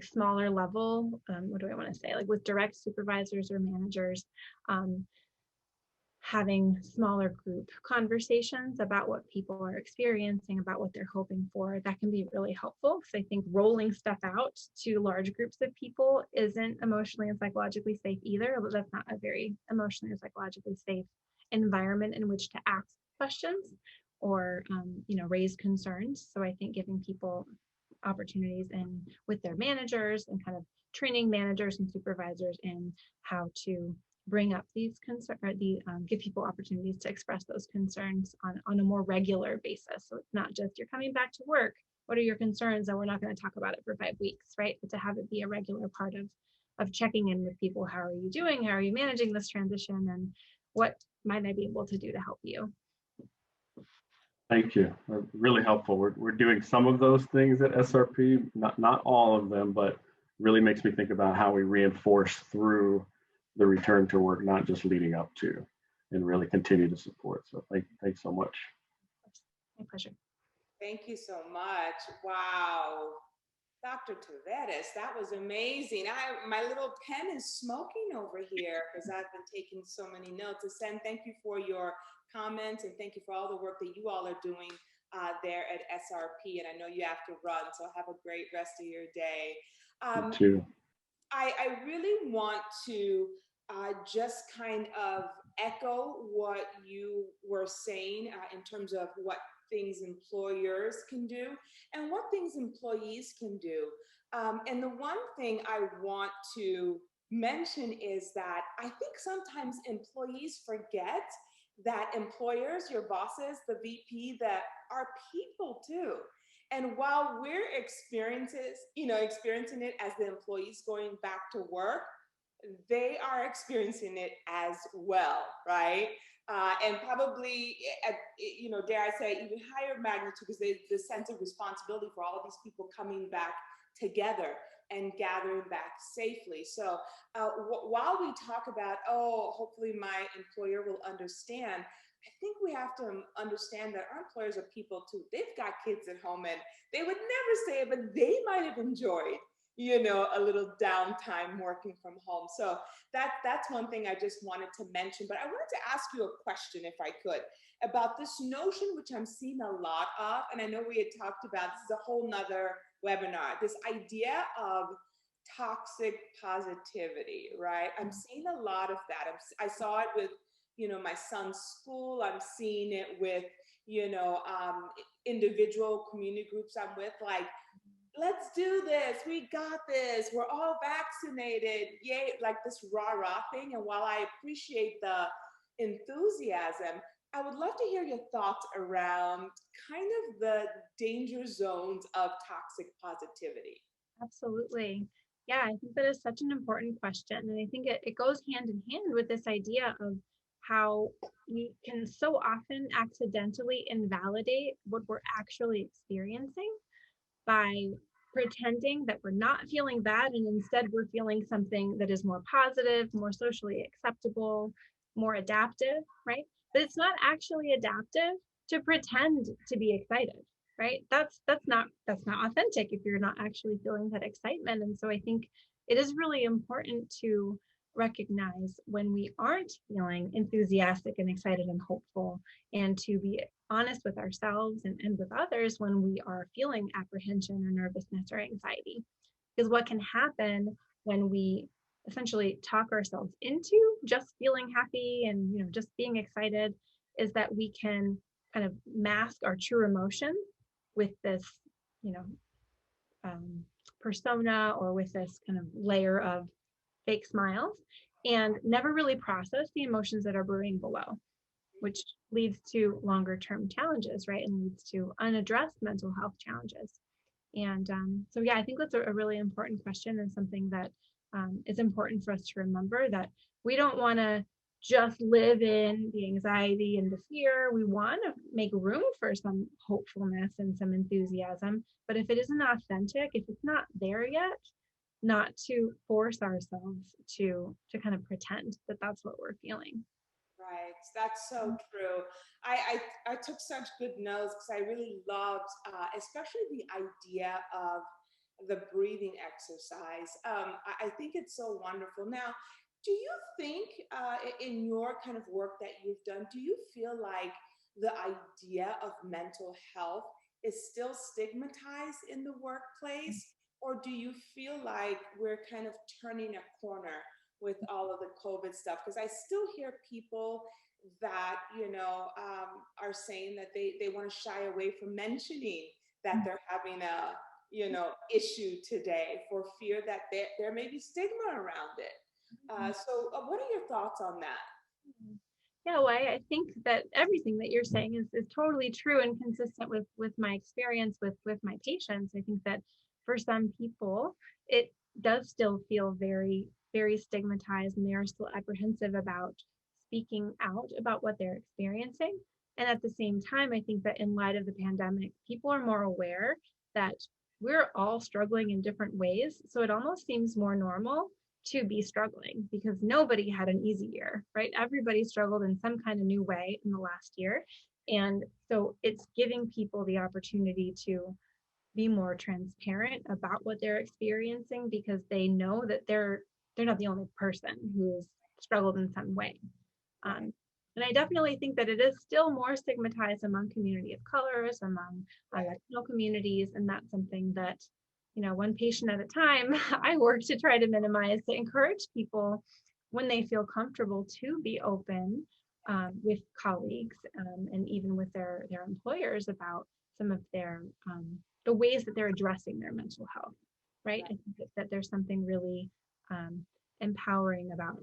S9: smaller level, what do I want to say, like with direct supervisors or managers, having smaller group conversations about what people are experiencing, about what they're hoping for. That can be really helpful, because I think rolling stuff out to large groups of people isn't emotionally and psychologically safe either. That's not a very emotionally or psychologically safe environment in which to ask questions or raise concerns. So I think giving people opportunities and with their managers and kind of training managers and supervisors in how to bring up these concerns, give people opportunities to express those concerns on a more regular basis. So it's not just you're coming back to work, what are your concerns, and we're not going to talk about it for 5 weeks, right? But to have it be a regular part of checking in with people. How are you doing? How are you managing this transition? And what might I be able to do to help you?
S2: Thank you. Really helpful. We're doing some of those things at SRP, not all of them, but really makes me think about how we reinforce through the return to work, not just leading up to, and really continue to support. So thanks so much.
S9: My pleasure.
S7: Thank you so much. Wow. Dr. Taveras, that was amazing. My little pen is smoking over here because I've been taking so many notes. Asen, thank you for your comments and thank you for all the work that you all are doing there at SRP. And I know you have to run, so have a great rest of your day.
S2: You too.
S7: I really want to just kind of echo what you were saying in terms of what things employers can do and what things employees can do. And the one thing I want to mention is that I think sometimes employees forget that employers, your bosses, the VP, that are people too. And while we're experiencing it as the employees going back to work, they are experiencing it as well, right? And probably, dare I say, even higher magnitude, because the sense of responsibility for all of these people coming back together and gathering back safely. So while we talk about, hopefully my employer will understand, I think we have to understand that our employers are people too. They've got kids at home and they would never say it, but they might have enjoyed a little downtime working from home. So that's one thing I just wanted to mention. But I wanted to ask you a question, if I could, about this notion, which I'm seeing a lot of, and I know we had talked about, this is a whole nother webinar, this idea of toxic positivity, right? I'm seeing a lot of that. I saw it with, my son's school. I'm seeing it with, individual community groups I'm with, like, let's do this. We got this. We're all vaccinated. Yay, like this rah-rah thing. And while I appreciate the enthusiasm, I would love to hear your thoughts around kind of the danger zones of toxic positivity.
S9: Absolutely. Yeah, I think that is such an important question. And I think it goes hand in hand with this idea of how we can so often accidentally invalidate what we're actually experiencing by pretending that we're not feeling bad, and instead we're feeling something that is more positive, more socially acceptable, more adaptive, right? But it's not actually adaptive to pretend to be excited, right? That's not authentic if you're not actually feeling that excitement. And so I think it is really important to recognize when we aren't feeling enthusiastic and excited and hopeful, and to be honest with ourselves and with others when we are feeling apprehension or nervousness or anxiety. Because what can happen when we essentially talk ourselves into just feeling happy and just being excited is that we can kind of mask our true emotions with this you know persona, or with this kind of layer of fake smiles, and never really process the emotions that are brewing below, which leads to longer term challenges, right? And leads to unaddressed mental health challenges. And so, yeah, I think that's a really important question, and something that is important for us to remember, that we don't want to just live in the anxiety and the fear. We want to make room for some hopefulness and some enthusiasm. But if it isn't authentic, if it's not there yet, not to force ourselves to kind of pretend that that's what we're feeling.
S7: Right, that's so true. I took such good notes because I really loved, especially the idea of the breathing exercise. I think it's so wonderful. Now, do you think in your kind of work that you've done, do you feel like the idea of mental health is still stigmatized in the workplace? Or do you feel like we're kind of turning a corner with all of the COVID stuff? Because I still hear people that, are saying that they want to shy away from mentioning that they're having a, issue today, for fear that there may be stigma around it. So what are your thoughts on that?
S9: Yeah, well, I think that everything that you're saying is totally true and consistent with my experience with my patients. I think that for some people, it does still feel very, very stigmatized, and they are still apprehensive about speaking out about what they're experiencing. And at the same time, I think that in light of the pandemic, people are more aware that we're all struggling in different ways. So it almost seems more normal to be struggling, because nobody had an easy year, right? Everybody struggled in some kind of new way in the last year. And so it's giving people the opportunity to be more transparent about what they're experiencing, because they know that they're not the only person who's struggled in some way. And I definitely think that it is still more stigmatized among community of colors, among Latino communities, and that's something that, one patient at a time, I work to try to minimize, to encourage people when they feel comfortable to be open with colleagues and even with their employers about some of their the ways that they're addressing their mental health, right? I think that there's something really empowering about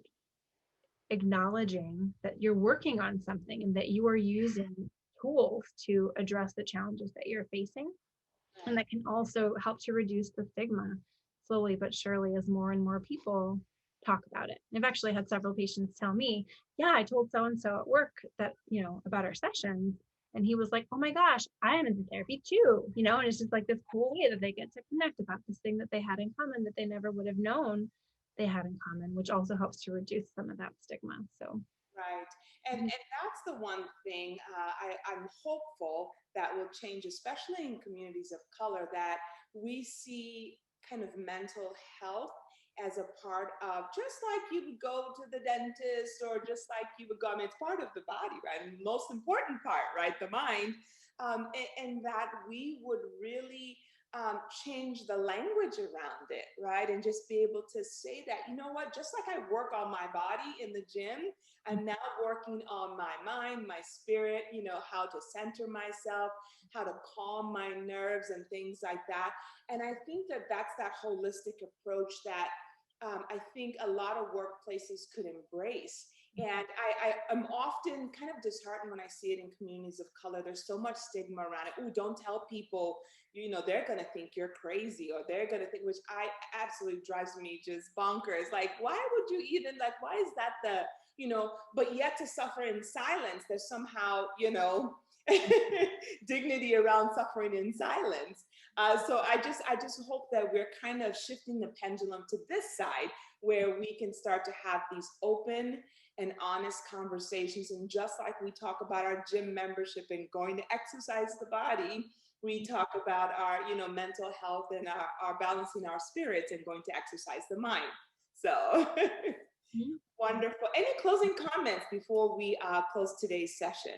S9: acknowledging that you're working on something and that you are using tools to address the challenges that you're facing. And that can also help to reduce the stigma slowly but surely as more and more people talk about it. I've actually had several patients tell me, yeah, I told so-and-so at work that, about our sessions. And he was like, oh my gosh, I am in therapy too, and it's just like this cool way that they get to connect about this thing that they had in common that they never would have known they had in common, which also helps to reduce some of that stigma. So
S7: right, and that's the one thing I'm hopeful that will change, especially in communities of color, that we see kind of mental health as a part of, just like you would go to the dentist, or just like you would go, I mean, it's part of the body, right? And most important part, right? The mind, and that we would really change the language around it, right? And just be able to say that, you know what, just like I work on my body in the gym, I'm now working on my mind, my spirit, how to center myself, how to calm my nerves and things like that. And I think that that's that holistic approach that I think a lot of workplaces could embrace. And I am often kind of disheartened when I see it in communities of color. There's so much stigma around it. Oh, don't tell people, they're going to think you're crazy, or they're going to think, which absolutely drives me just bonkers. Like, why would you even, why is that but yet to suffer in silence, there's somehow, dignity around suffering in silence. So I just hope that we're kind of shifting the pendulum to this side, where we can start to have these open and honest conversations. And just like we talk about our gym membership and going to exercise the body, we talk about our, mental health and our balancing our spirits and going to exercise the mind. So wonderful. Any closing comments before we close today's session?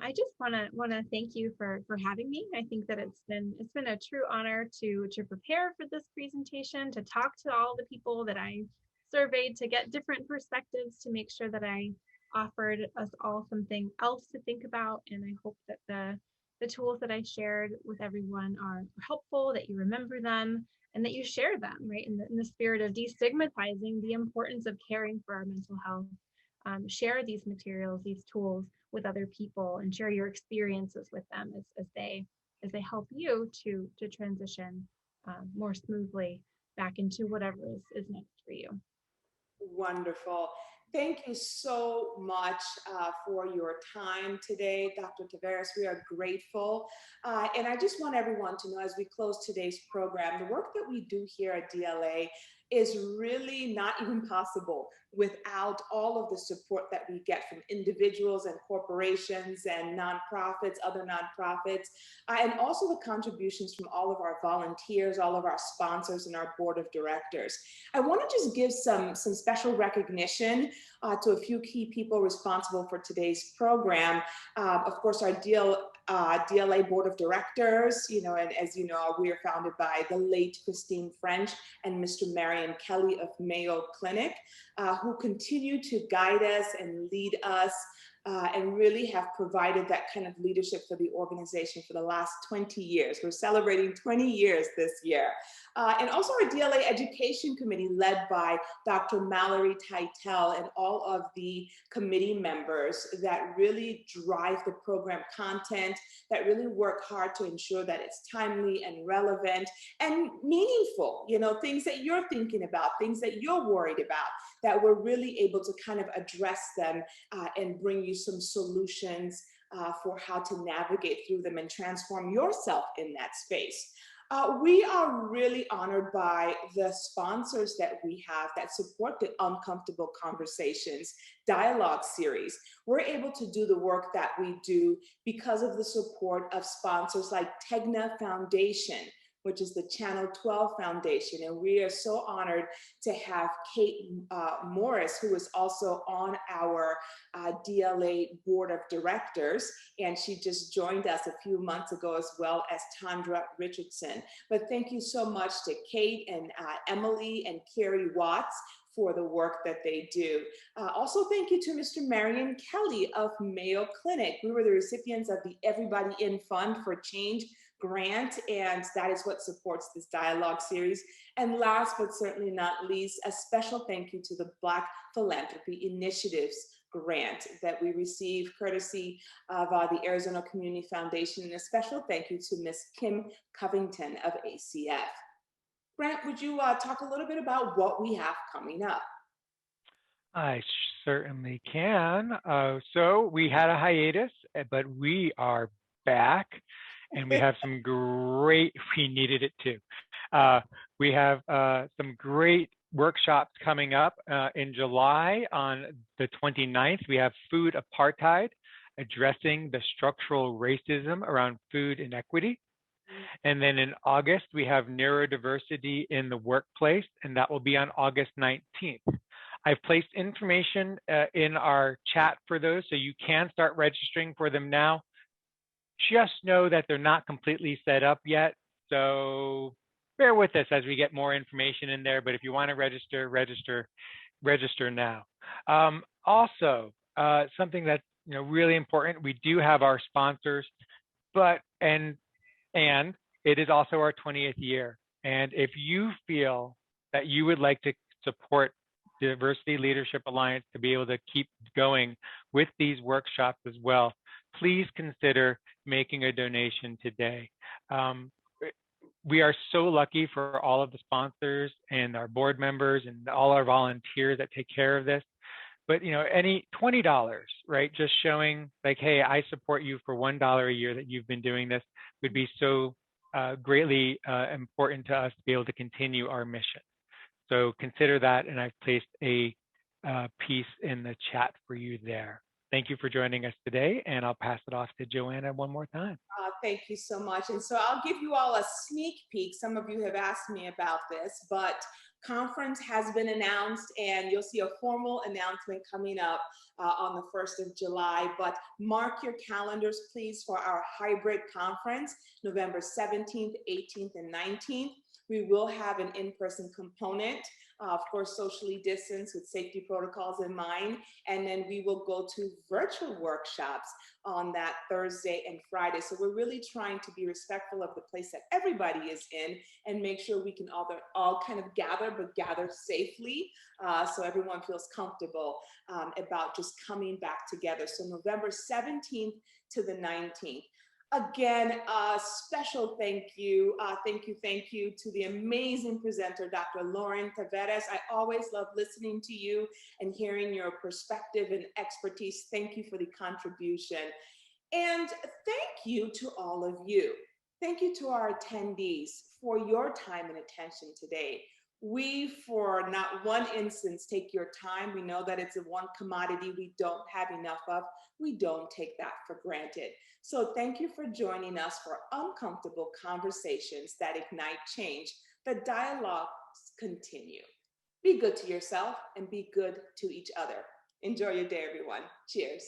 S9: I just want to thank you for having me. I think that it's been a true honor to prepare for this presentation, to talk to all the people that I surveyed, to get different perspectives, to make sure that I offered us all something else to think about. And I hope that the tools that I shared with everyone are helpful, that you remember them, and that you share them, right? In the spirit of destigmatizing the importance of caring for our mental health. Share these materials, these tools with other people, and share your experiences with them as they help you to transition more smoothly back into whatever is next for you.
S7: Wonderful. Thank you so much for your time today, Dr. Taveras. We are grateful. And I just want everyone to know, as we close today's program, the work that we do here at DLA is really not even possible without all of the support that we get from individuals and corporations and nonprofits, other nonprofits, and also the contributions from all of our volunteers, all of our sponsors, and our board of directors. I want to just give some special recognition to a few key people responsible for today's program. Of course, our DLA board of directors, and as you know, we are founded by the late Christine French and Mr. Marion Kelly of Mayo Clinic, who continue to guide us and lead us and really have provided that kind of leadership for the organization for the last 20 years. We're celebrating 20 years this year. And also our DLA Education Committee, led by Dr. Mallory Titel and all of the committee members that really drive the program content, that really work hard to ensure that it's timely and relevant and meaningful, things that you're thinking about, things that you're worried about, that we're really able to kind of address them and bring you some solutions for how to navigate through them and transform yourself in that space. We are really honored by the sponsors that we have that support the Uncomfortable Conversations dialogue series. We're able to do the work that we do because of the support of sponsors like Tegna Foundation, which is the Channel 12 Foundation. And we are so honored to have Kate Morris, who is also on our DLA board of directors. And she just joined us a few months ago, as well as Tandra Richardson. But thank you so much to Kate and Emily and Carrie Watts for the work that they do. Also, thank you to Mr. Marion Kelly of Mayo Clinic. We were the recipients of the Everybody in Fund for Change grant, and that is what supports this dialogue series. And last but certainly not least, a special thank you to the Black Philanthropy Initiatives grant that we received courtesy of the Arizona Community Foundation, and a special thank you to Ms. Kim Covington of ACF. Brent, would you talk a little bit about what we have coming up?
S10: I certainly can. So we had a hiatus, but we are back. And we have some great, we needed it too. We have some great workshops coming up in July. On the 29th, we have Food Apartheid, addressing the structural racism around food inequity. And then in August, we have neurodiversity in the workplace, and that will be on August 19th. I've placed information in our chat for those, so you can start registering for them now. Just know that they're not completely set up yet, so bear with us as we get more information in there. But if you want to register now. Also, something that's really important. We do have our sponsors, but and it is also our 20th year. And if you feel that you would like to support Diversity Leadership Alliance to be able to keep going with these workshops as well, please consider making a donation today. We are so lucky for all of the sponsors and our board members and all our volunteers that take care of this. But any $20, right? Just showing like, hey, I support you for $1 a year that you've been doing this would be so greatly important to us to be able to continue our mission. So consider that, and I've placed a piece in the chat for you there. Thank you for joining us today, and I'll pass it off to Joanna one more time.
S7: Thank you so much. And so I'll give you all a sneak peek. Some of you have asked me about this, but conference has been announced, and you'll see a formal announcement coming up on the 1st of July. But mark your calendars, please, for our hybrid conference, November 17th, 18th, and 19th. We will have an in-person component, of course, socially distanced with safety protocols in mind. And then we will go to virtual workshops on that Thursday and Friday. So we're really trying to be respectful of the place that everybody is in and make sure we can all kind of gather, but gather safely, so everyone feels comfortable about just coming back together. So November 17th to the 19th. Again, a special thank you to the amazing presenter, Dr. Lauren Taveras. I always love listening to you and hearing your perspective and expertise. Thank you for the contribution. And thank you to all of you. Thank you to our attendees for your time and attention today. We, for not one instance, take your time. We know that it's a one commodity we don't have enough of. We don't take that for granted. So thank you for joining us for uncomfortable conversations that ignite change. The dialogues continue. Be good to yourself and be good to each other. Enjoy your day, everyone. Cheers.